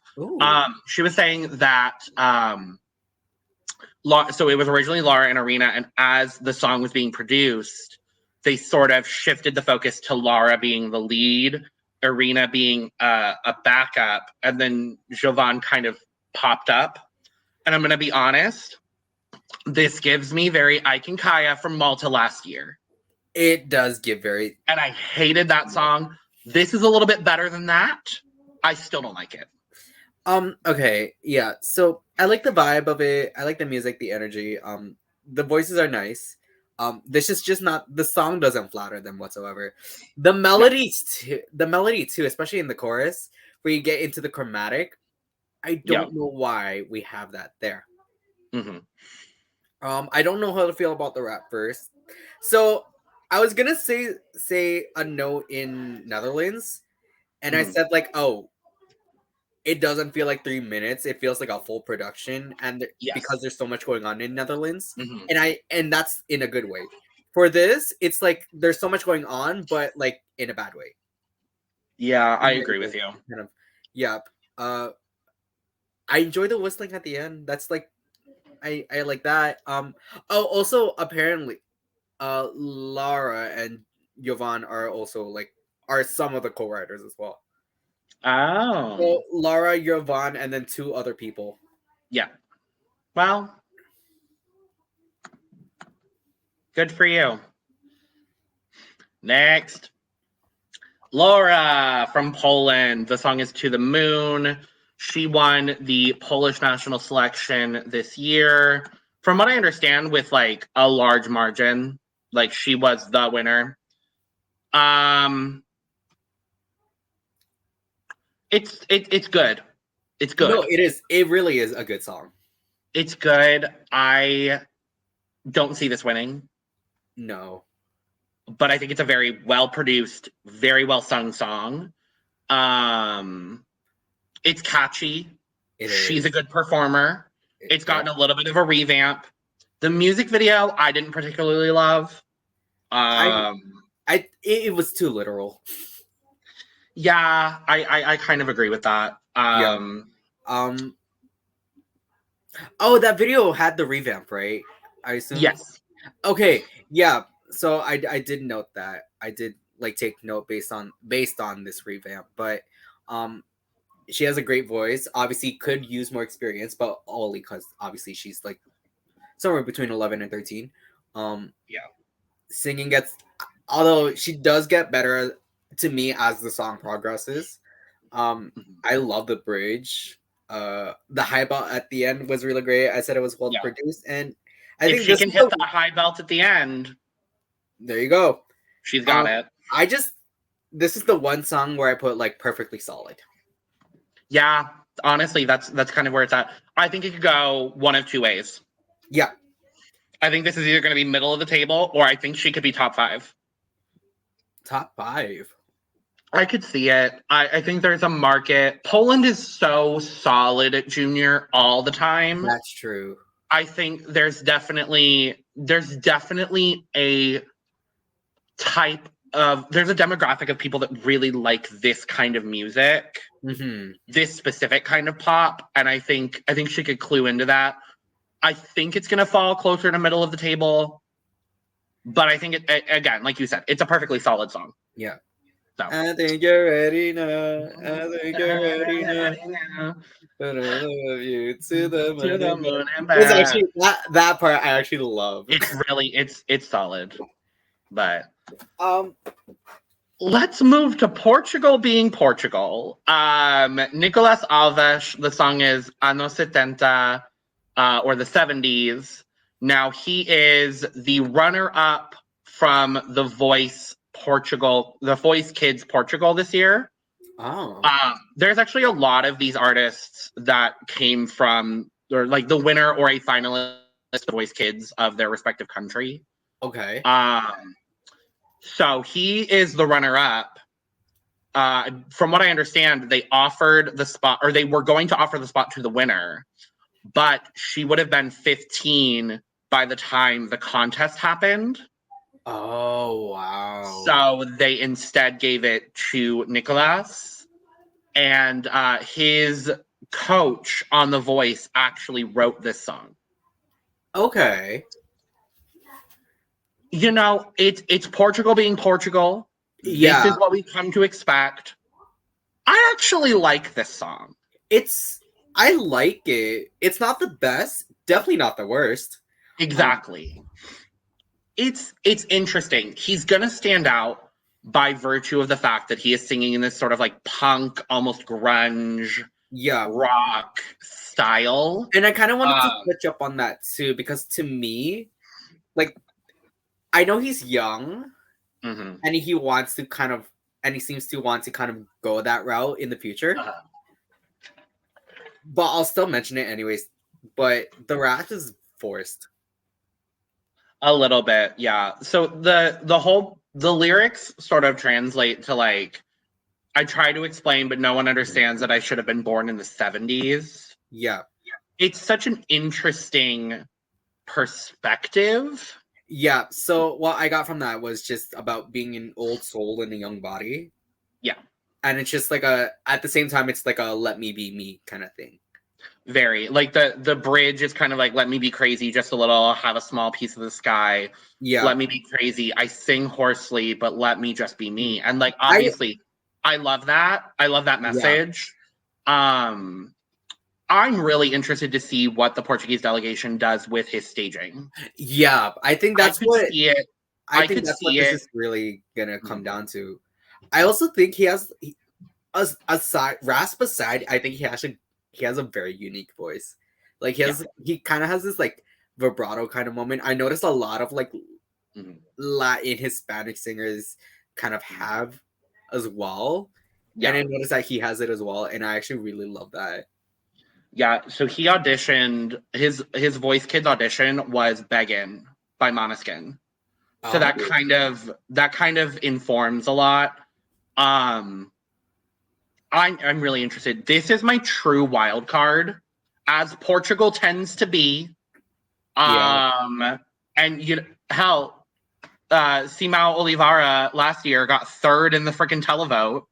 She was saying that so it was originally Lara and Irina, and as the song was being produced, they sort of shifted the focus to Lara being the lead, Irina being a backup, and then Jovan kind of popped up. And I'm going to be honest, this gives me very Ike and Gaia from Malta last year. It does give very... And I hated that song. This is a little bit better than that. I still don't like it. Okay, yeah. So I like the vibe of it. I like the music, the energy. The voices are nice. This is just not... The song doesn't flatter them whatsoever. The melodies too, especially in the chorus, where you get into the chromatic, I don't know why we have that there. I don't know how to feel about the rap first. So I was gonna say a note in Netherlands, and I said like, oh, it doesn't feel like 3 minutes. It feels like a full production, and because there's so much going on in Netherlands, and that's in a good way. For this, it's like there's so much going on, but like in a bad way. Yeah, I agree with you. Kind of, yeah. I enjoy the whistling at the end. That's like, I like that. Also apparently, Lara and Jovan are some of the co-writers as well. Oh. So Lara, Jovan, and then 2 other people. Yeah. Well, good for you. Next. Laura from Poland. The song is To the Moon. She won the Polish national selection this year. From what I understand, with like a large margin. Like she was the winner. It's good. It's good. No, it is. It really is a good song. It's good. I don't see this winning. No. But I think it's a very well produced, very well sung song. It's catchy. She's a good performer. It's gotten a little bit of a revamp. The music video I didn't particularly love. It was too literal. Yeah, I kind of agree with that. Oh, that video had the revamp, right? I assume. Yes. Okay. Yeah. So I did note that. I did like take note based on this revamp, but she has a great voice. Obviously, could use more experience, but only because obviously she's like somewhere between 11 and 13. Singing although she does get better to me as the song progresses. I love the bridge. The high belt at the end was really great. I said it was well produced, and I think she can hit the high belt at the end. There you go. She's got it. This is the one song where I put like perfectly solid. Yeah, honestly, that's kind of where it's at. I think it could go one of 2 ways. Yeah. I think this is either going to be middle of the table, or I think she could be top 5. Top 5. I could see it. I think there's a market. Poland is so solid at junior all the time. That's true. I think there's definitely a type there's a demographic of people that really like this kind of music, this specific kind of pop, and I think she could clue into that. I think it's gonna fall closer to middle of the table, but I think it again, like you said, it's a perfectly solid song. Yeah. So. I think you're ready now. I think you're ready now. But I love you to the moon and back. It's actually that part I actually love. It's really it's solid. But let's move to Portugal being Portugal. Nicolas Alves, the song is Anos 70, or the 70s. Now he is the runner-up from The Voice Portugal, The Voice Kids Portugal this year. Oh. There's actually a lot of these artists that came from, or like the winner or a finalist of The Voice Kids of their respective country. Okay. So he is the runner-up. From what I understand, they offered the spot, or they were going to offer the spot to the winner, but she would have been 15 by the time the contest happened. Oh, wow. So they instead gave it to Nicolas, and his coach on The Voice actually wrote this song. Okay. You know, it's Portugal being Portugal. Yeah. This is what we come to expect. I actually like this song. I like it. It's not the best, definitely not the worst. Exactly. It's interesting. He's gonna stand out by virtue of the fact that he is singing in this sort of like punk, almost grunge, rock style. And I kind of wanted to touch up on that too, because to me, like, I know he's young, and he seems to want to kind of go that route in the future. But I'll still mention it anyways. But the rap is forced. A little bit, yeah. So the lyrics sort of translate to like, I try to explain, but no one understands that I should have been born in the 70s. Yeah. It's such an interesting perspective. Yeah. So what I got from that was just about being an old soul in a young body. Yeah. And it's just like at the same time, it's like a let me be me kind of thing. Very. Like the bridge is kind of like, let me be crazy just a little, have a small piece of the sky. Yeah. Let me be crazy. I sing hoarsely, but let me just be me. And like, obviously, I love that. I love that message. Yeah. I'm really interested to see what the Portuguese delegation does with his staging. Yeah, I think that's what see it. I think that's what this is really gonna come down to. I also think he has rasp aside, I think he has a very unique voice. Like he kind of has this like vibrato kind of moment. I noticed a lot of like Latin Hispanic singers kind of have as well. Yeah. And I noticed that he has it as well, and I actually really love that. Yeah, so he auditioned, his Voice Kids audition was Beggin' by Måneskin. So that kind of informs a lot. I'm really interested. This is my true wild card, as Portugal tends to be. And hell, Simão Oliveira last year got third in the freaking televote.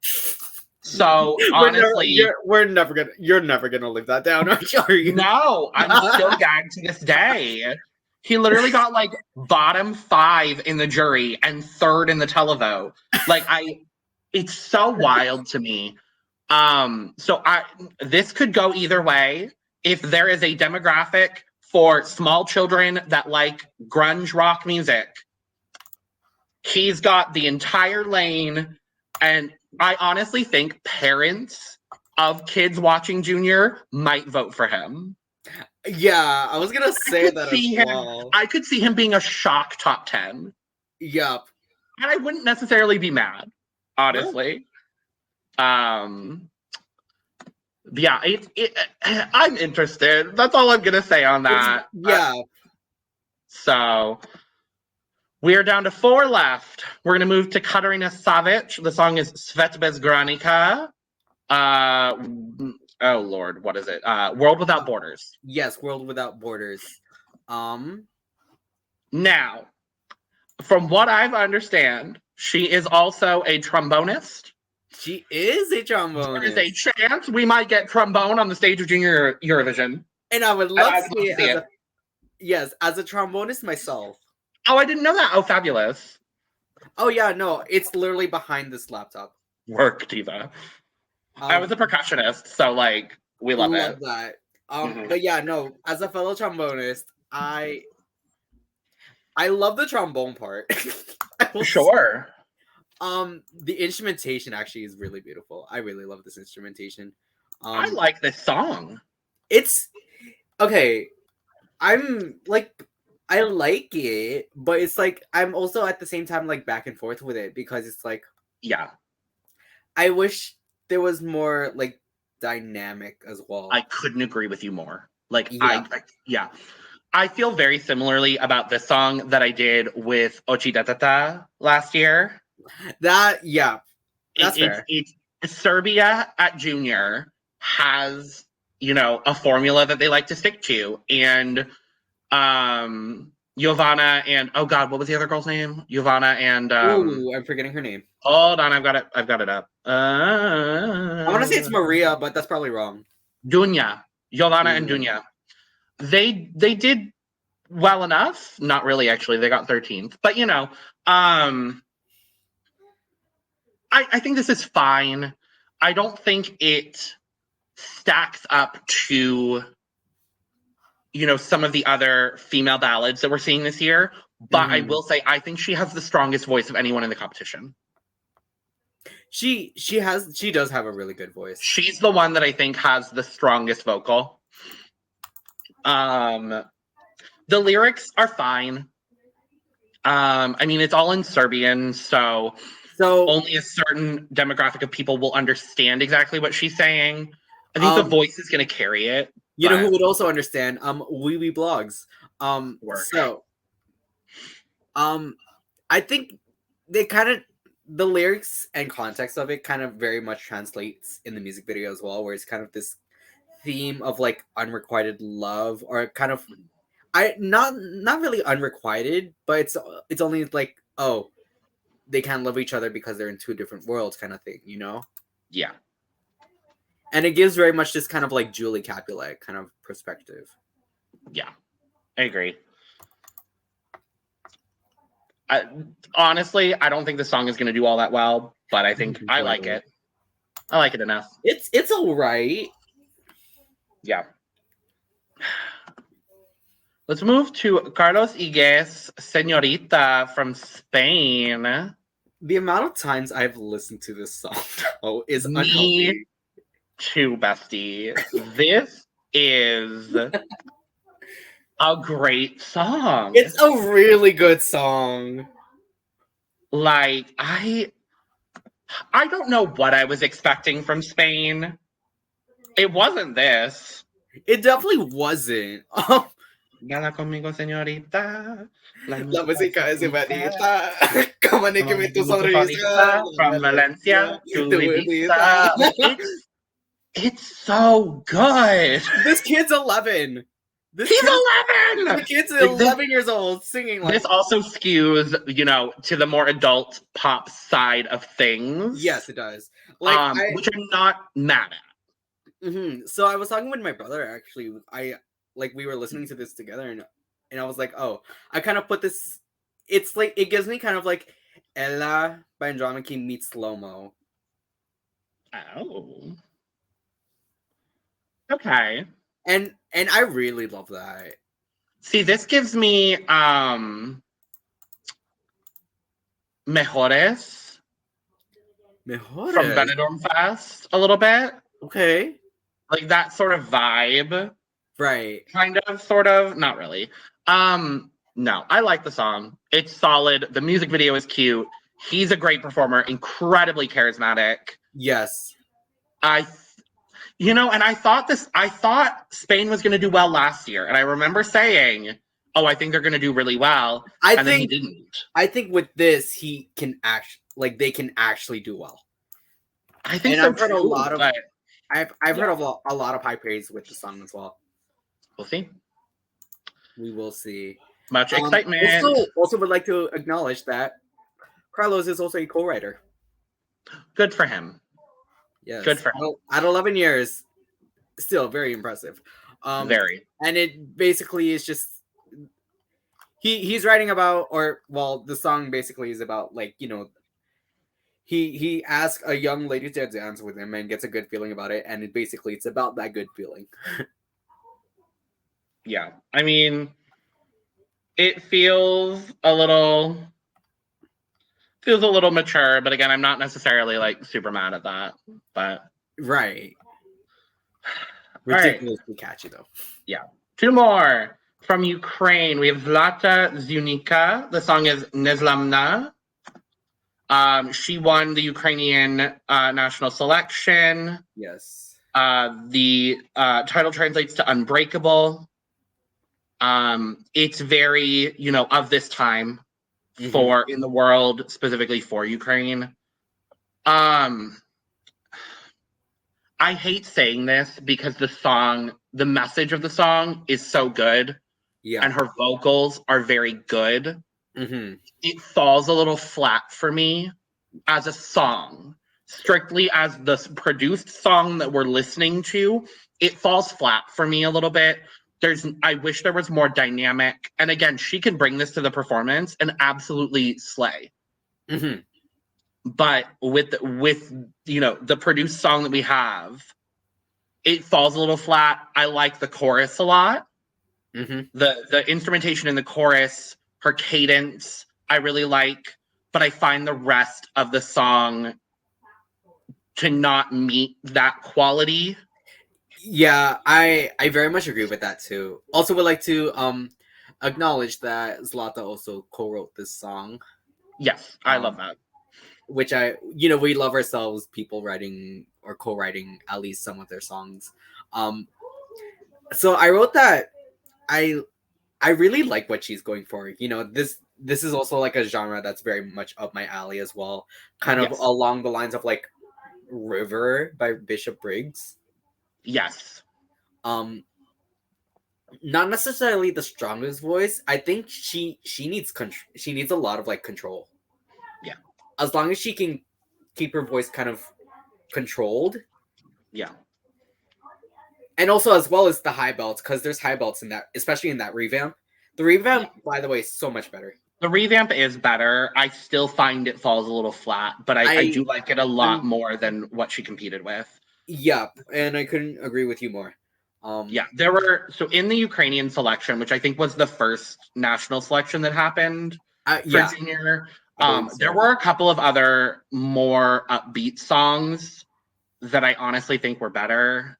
So honestly, you're never gonna live that down, are you? No, I'm still gagged to this day. He literally got like bottom 5 in the jury and third in the televote. Like it's so wild to me. This could go either way. If there is a demographic for small children that like grunge rock music, he's got the entire lane. And I honestly think parents of kids watching Junior might vote for him. Yeah, I was gonna say that as well. I could see him being a shock top 10. Yep. And I wouldn't necessarily be mad, honestly. No. Yeah, I'm interested. That's all I'm gonna say on that. Yeah. So we are down to 4 left. We're gonna move to Katarina Savic. The song is Svet bez granica. Oh Lord, what is it? World Without Borders. Yes, World Without Borders. Now, from what I understand, She is also a trombonist. She is a There is trombonist. a chance we might get trombone on the stage of Junior Eurovision. And I would love to see it as a trombonist myself. Oh, I didn't know that. Oh, fabulous. Oh, yeah, no, it's literally behind this laptop. Work, diva. I was a percussionist, so, like, we love it. That. But yeah, no, as a fellow trombonist, I love the trombone part. Sure. The instrumentation actually is really beautiful. I really love this instrumentation. I like this song. It's okay. I'm like, I like it, but it's like I'm also at the same time like back and forth with it because it's like, yeah, I wish there was more like dynamic as well. I couldn't agree with you more. Like, yeah. I feel very similarly about this song that I did with Ochi Datata last year. That's fair. It's Serbia at Junior has, you know, a formula that they like to stick to, and Jovana and oh god, what was the other girl's name? Jovana and Ooh, I'm forgetting her name. Hold on, I've got it up. I want to say it's Maria, but that's probably wrong. Dunya, Jovana and Dunya. They did well enough. Not really, actually. They got 13th, but you know, I think this is fine. I don't think it stacks up to, you know, some of the other female ballads that we're seeing this year. But I will say, I think she has the strongest voice of anyone in the competition. She does have a really good voice. She's the one that I think has the strongest vocal. The lyrics are fine. I mean, it's all in Serbian, so only a certain demographic of people will understand exactly what she's saying. I think the voice is going to carry it. You know who would also understand? Wee Blogs. I think they kind of, the lyrics and context of it kind of very much translates in the music video as well, where it's kind of this theme of like unrequited love, or kind of, not really unrequited, but it's only like, oh, they can't love each other because they're in two different worlds kind of thing, you know? Yeah. And it gives very much this kind of like Julie Capulet kind of perspective. Yeah, I agree. Honestly, I don't think the song is going to do all that well, but I think I like it. I like it enough. It's all right. Yeah. Let's move to Carlos Igues, Señorita from Spain. The amount of times I've listened to this song is unhealthy. Me too, bestie. This is a great song. It's a really good song. Like, I don't know what I was expecting from Spain. It wasn't this. It definitely wasn't. Gala conmigo, señorita. La música es bonita. Como ni que me tu sonrisa. From Valencia to Ibiza. It's so good. This kid's 11. He's 11! The kid's 11 years old singing like this. Also skews, you know, to the more adult pop side of things. Yes, it does. Like, which I'm not mad at. So I was talking with my brother, actually. We were listening to this together, and I was like, oh, I kind of put this, it's like, it gives me kind of like Ella by Andromache meets Slow-Mo. Oh. Okay. And I really love that. See, this gives me Mejores from Benidorm Fest a little bit. Okay. Like that sort of vibe. Right. Kind of, sort of, not really. No, I like the song. It's solid. The music video is cute. He's a great performer, incredibly charismatic. Yes. You know, and I thought Spain was going to do well last year. And I remember saying, oh, I think they're going to do really well. Then he didn't. I think with this, he can they can actually do well. I think so. I've heard a lot of, I've heard of a lot of high praise with the song as well. We'll see. We will see. Much excitement. Also would like to acknowledge that Carlos is also a co-writer. Good for him. Yes. Good for him. Well, at 11 years, still very impressive. Very. And it basically is just he's writing about, or well, the song basically is about, like, you know, he asks a young lady to dance with him and gets a good feeling about it, and it's about that good feeling. Yeah. I mean, it feels a little mature, but again, I'm not necessarily like super mad at that. But Right. right. Ridiculously catchy though. Yeah. 2 more. From Ukraine, we have Zlata Zunika. The song is Nezlamna. She won the Ukrainian national selection. Yes. The title translates to Unbreakable. It's very, you know, of this time for in the world, specifically for Ukraine. I hate saying this because the message of the song is so good. Yeah. And her vocals are very good. It falls a little flat for me as a song. Strictly as the produced song that we're listening to, it falls flat for me a little bit. I wish there was more dynamic. And again, she can bring this to the performance and absolutely slay. But with you know, the produced song that we have, it falls a little flat. I like the chorus a lot. The instrumentation in the chorus, her cadence, I really like, but I find the rest of the song to not meet that quality. Yeah, I very much agree with that too. Also would like to acknowledge that Zlata also co-wrote this song. Yes, I love that. Which we love ourselves, people writing or co-writing at least some of their songs. So I wrote that I really like what she's going for. You know, this is also like a genre that's very much up my alley as well. Kind of along the lines of like River by Bishop Briggs. Yes. Not necessarily the strongest voice. I think she needs she needs a lot of like control. Yeah. As long as she can keep her voice kind of controlled. Yeah. And also as well as the high belts, because there's high belts in that, especially in that revamp. The revamp, by the way, is so much better. The revamp is better. I still find it falls a little flat, but I do like it a lot more than what she competed with. Yep, and I couldn't agree with you more. Yeah, there were, so in the Ukrainian selection, which I think was the first national selection that happened for Junior, there were a couple of other more upbeat songs that I honestly think were better.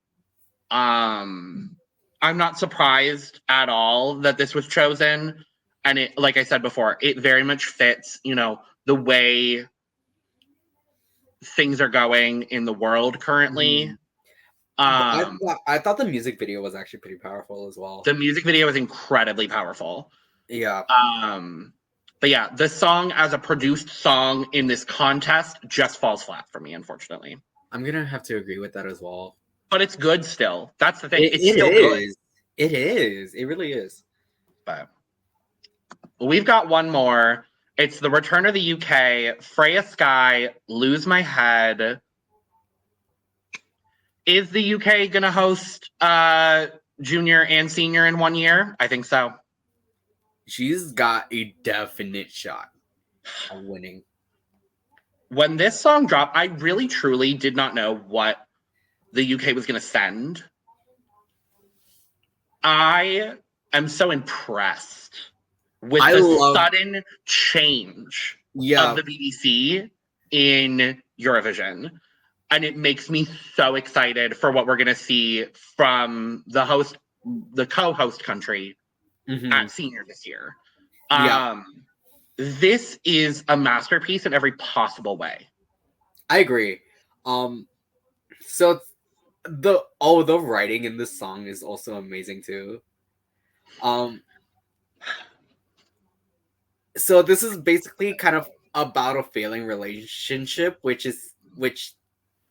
I'm not surprised at all that this was chosen. And it, like I said before, it very much fits, you know, the way things are going in the world currently. I thought the music video was actually pretty powerful as well. The music video is incredibly powerful. Yeah. But yeah, the song as a produced song in this contest just falls flat for me, unfortunately. I'm gonna have to agree with that as well. But it's good still. That's the thing. It's still good. It is. It really is. But we've got one more. It's the return of the UK. Freya Sky, Lose My Head. Is the UK going to host junior and senior in 1 year? I think so. She's got a definite shot of winning. When this song dropped, I really, truly did not know what the UK was going to send. I am so impressed with the sudden change of the BBC in Eurovision. And it makes me so excited for what we're going to see from the co-host country at senior this year. This is a masterpiece in every possible way. I agree. So the writing in this song is also amazing too. So this is basically kind of about a failing relationship, which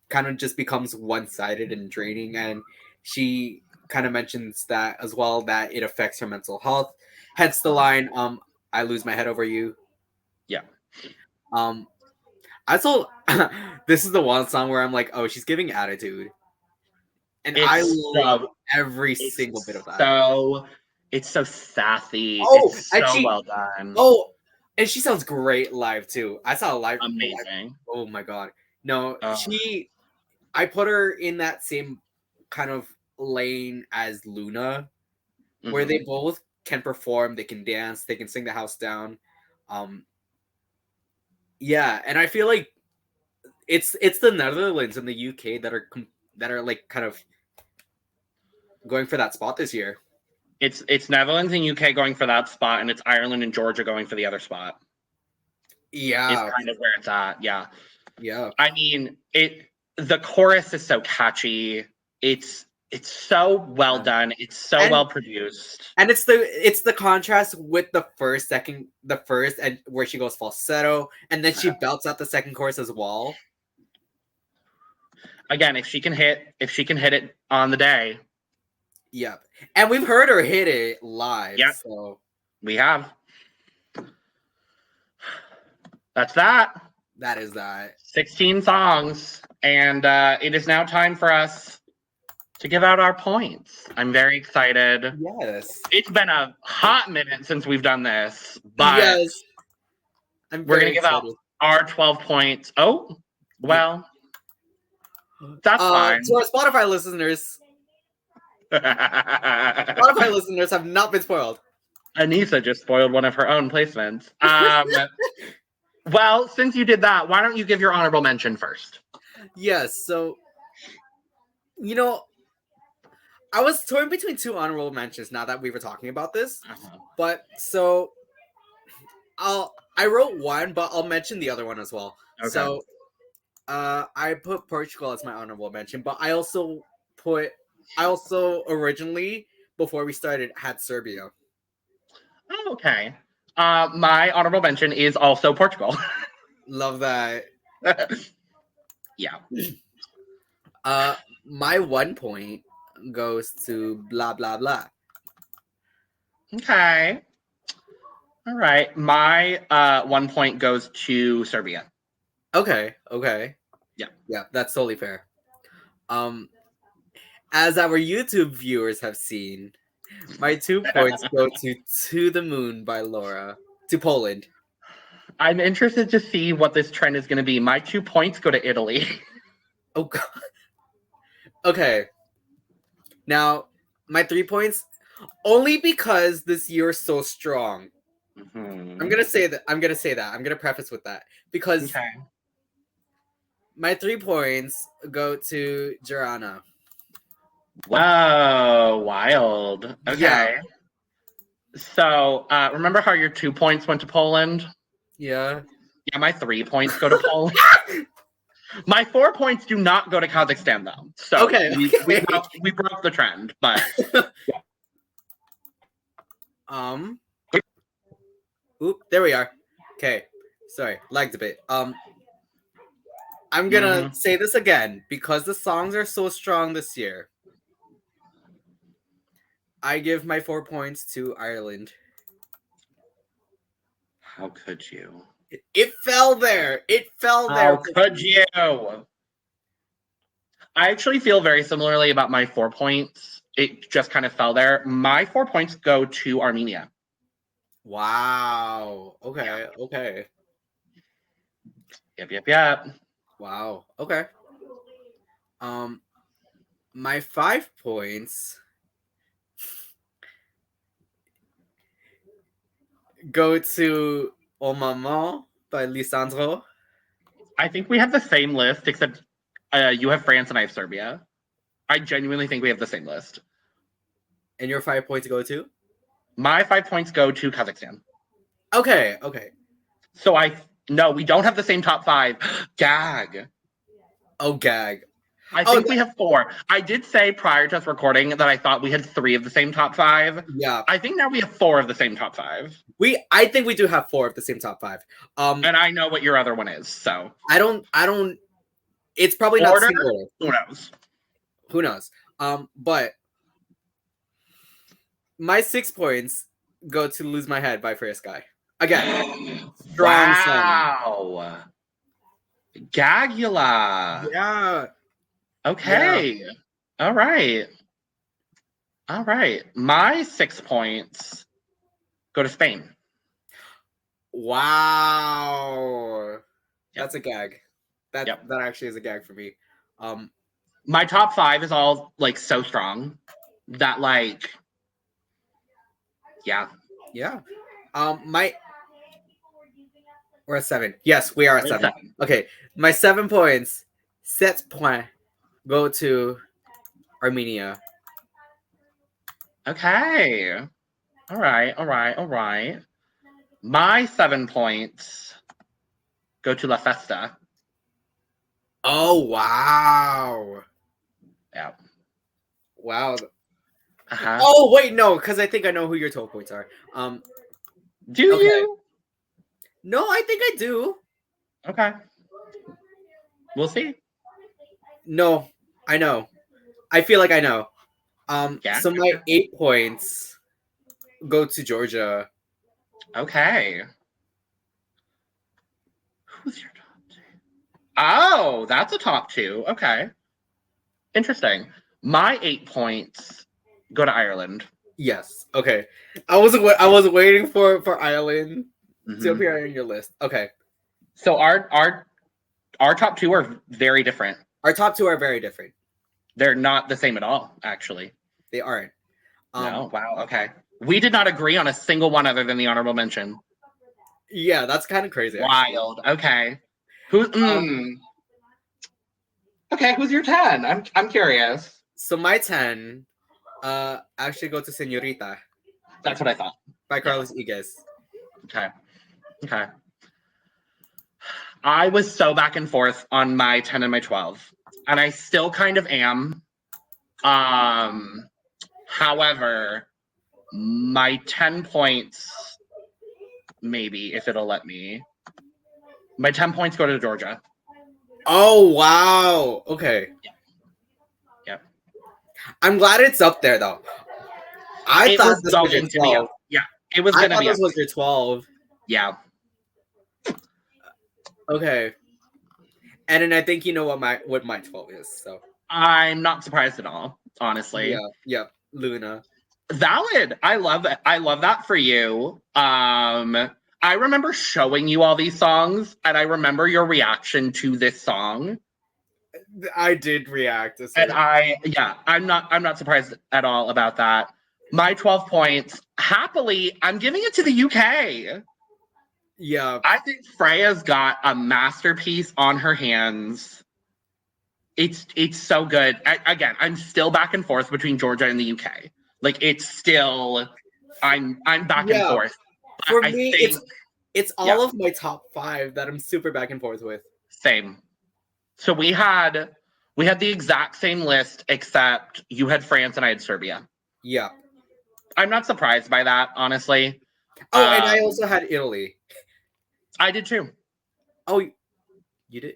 kind of just becomes one-sided and draining, and she kind of mentions that as well, that it affects her mental health. Hence the line, I lose my head over you. Yeah. I saw this is the one song where I'm like, oh, she's giving attitude. And I love every single bit of that. It's so sassy. Oh, it's so well done. Oh, and she sounds great live too. I saw a live. Amazing. Oh my god. No, I put her in that same kind of lane as Luna, where they both can perform, they can dance, they can sing the house down. Yeah, and I feel like it's the Netherlands and the UK that are like kind of going for that spot this year. It's Netherlands and UK going for that spot, and it's Ireland and Georgia going for the other spot. Yeah, it's kind of where it's at. Yeah. I mean, the chorus is so catchy. It's so well done. It's so well produced, and it's the contrast with the first, and where she goes falsetto, and then she belts out the second chorus as well. Again, if she can hit it on the day. Yep. And we've heard her hit it live. Yep. So we have. That's that. That is that. 16 songs. And it is now time for us to give out our points. I'm very excited. Yes. It's been a hot minute since we've done this, but yes. We're going to give out our 12 points. Oh, well, that's fine. To our Spotify listeners, Spotify listeners have not been spoiled. Aneesa just spoiled one of her own placements. Well, since you did that, why don't you give your honorable mention first? Yes, so, I was torn between two honorable mentions now that we were talking about this. But, so, I wrote one, but I'll mention the other one as well. Okay. So, I put Portugal as my honorable mention, but I also originally, before we started, had Serbia. Oh, okay. My honorable mention is also Portugal. Love that. Yeah. My 1 point goes to blah, blah, blah. Okay. All right. My 1 point goes to Serbia. Okay. Yeah, that's totally fair. As our YouTube viewers have seen, my 2 points go to the Moon by Lara, to Poland. I'm interested to see what this trend is going to be. My 2 points go to Italy. Oh, God. Okay. Now, my 3 points, only because this year is so strong. Mm-hmm. I'm going to say that. I'm going to preface with that. Because my 3 points go to Jer-Ana. Wow, wild. Okay. Yeah. So, remember how your 2 points went to Poland? Yeah. Yeah, my 3 points go to Poland. My 4 points do not go to Kazakhstan, though. So, we broke the trend, but... yeah. Oop, there we are. Okay. Sorry, lagged a bit. I'm gonna say this again, because the songs are so strong this year. I give my 4 points to Ireland. How could you? It fell there. How could you? I actually feel very similarly about my 4 points. It just kind of fell there. My 4 points go to Armenia. Wow. Okay. Yep. Wow. Okay. My 5 points go to O Maman by Lissandro. I think we have the same list, except you have France and I have Serbia. I genuinely think we have the same list. And your 5 points go to? My 5 points go to Kazakhstan. Okay. So no, we don't have the same top 5. Gag. Oh, gag. I think we have 4. I did say prior to us recording that I thought we had 3 of the same top 5. Yeah. I think now we have 4 of the same top 5. I think we do have 4 of the same top 5. And I know what your other one is, so. I don't. It's probably not single. Who knows? But my 6 points go to Lose My Head by Freya Sky. Again, strong son. Wow. Gagula. Yeah. Okay. All right. All right. My 6 points go to Spain. Wow. Yep. That's a gag. That actually is a gag for me. My top 5 is all like so strong that like yeah. We're at 7. Yes, we are at 7. Okay. My 7 points, 7 points, go to Armenia. Okay. All right. My 7 points go to La Festa. Oh, wow. Yeah. Wow. Uh-huh. Oh, wait, no, because I think I know who your 12 points are. Do you? No, I think I do. Okay. We'll see. No, I know. I feel like I know. So my 8 points go to Georgia. Okay. Who's your top 2? Oh, that's a top 2. Okay. Interesting. My 8 points go to Ireland. Yes. Okay. I was waiting for Ireland to appear on your list. Okay. So our top 2 are very different. Our top 2 are very different. They're not the same at all, actually. They aren't. No. Wow. Okay. We did not agree on a single one other than the honorable mention. Yeah, that's kind of crazy. Wild. Actually. Okay. Who's Okay, who's your 10? I'm curious. So my 10 actually go to Señorita. That's what I thought. By Carlos Iges. Okay. I was so back and forth on my 10 and my 12. And I still kind of am. However, my 10 points, maybe, if it'll let me. My 10 points go to Georgia. Oh, wow. Okay. Yep. I'm glad it's up there, though. I thought this was your 12. Yeah, it was going to be. This was your 12. Yeah. Okay. And then I think you know what my 12 is. So I'm not surprised at all, honestly. Yeah. Luna. Valid. I love it. I love that for you. I remember showing you all these songs, and I remember your reaction to this song. I did react. And I'm not surprised at all about that. My 12 points, happily, I'm giving it to the UK. Yeah. I think Freya's got a masterpiece on her hands. It's so good. Again, I'm still back and forth between Georgia and the UK. Like, it's still, I'm back and forth. For me, it's all of my top 5 that I'm super back and forth with. Same. So we had the exact same list, except you had France and I had Serbia. Yeah. I'm not surprised by that, honestly. Oh, and I also had Italy. I did too. Oh, you did?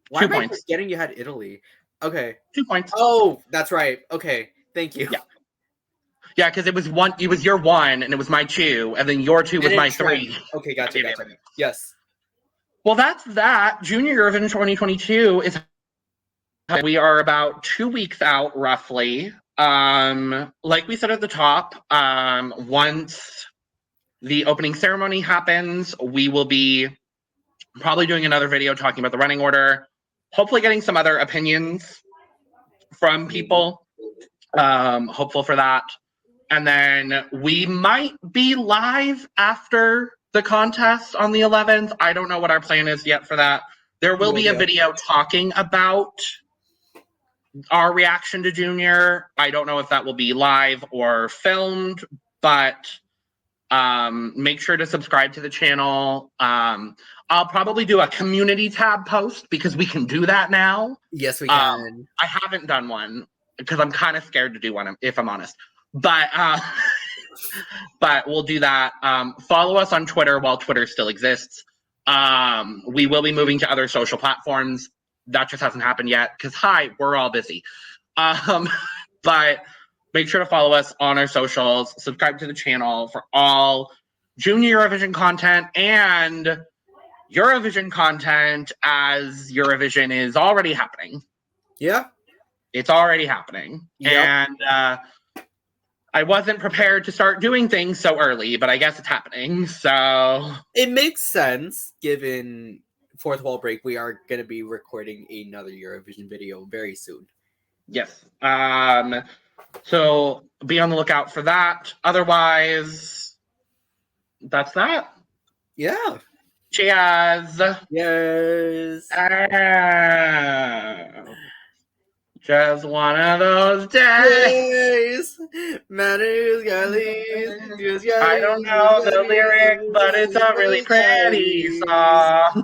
Why 2 am points. I forgetting you had Italy? Okay. 2 points. Oh, that's right. Okay. Thank you. Yeah, because it was your 1 and it was my 2, and then your 2 was my 3. Okay, gotcha. Yes. Well, that's that. Junior Eurovision 2022 is. We are about 2 weeks out, roughly. Like we said at the top, once the opening ceremony happens, we will be probably doing another video talking about the running order. Hopefully, getting some other opinions from people. Hopeful for that. And then we might be live after the contest on the 11th. I don't know what our plan is yet for that. There will be a video talking about our reaction to Junior. I don't know if that will be live or filmed, but make sure to subscribe to the channel. I'll probably do a community tab post because we can do that now. Yes, we can. I haven't done one because I'm kind of scared to do one, if I'm honest. But we'll do that. Follow us on Twitter while Twitter still exists. We will be moving to other social platforms. That just hasn't happened yet because, we're all busy. But make sure to follow us on our socials. Subscribe to the channel for all Junior Eurovision content and Eurovision content, as Eurovision is already happening. Yeah. It's already happening. Yep. And I wasn't prepared to start doing things so early, but I guess it's happening. So it makes sense given fourth wall break. We are going to be recording another Eurovision video very soon. Yes. So be on the lookout for that. Otherwise, that's that. Yeah. Cheers. Yes. Just one of those days. I don't know the lyrics, but it's a really pretty song.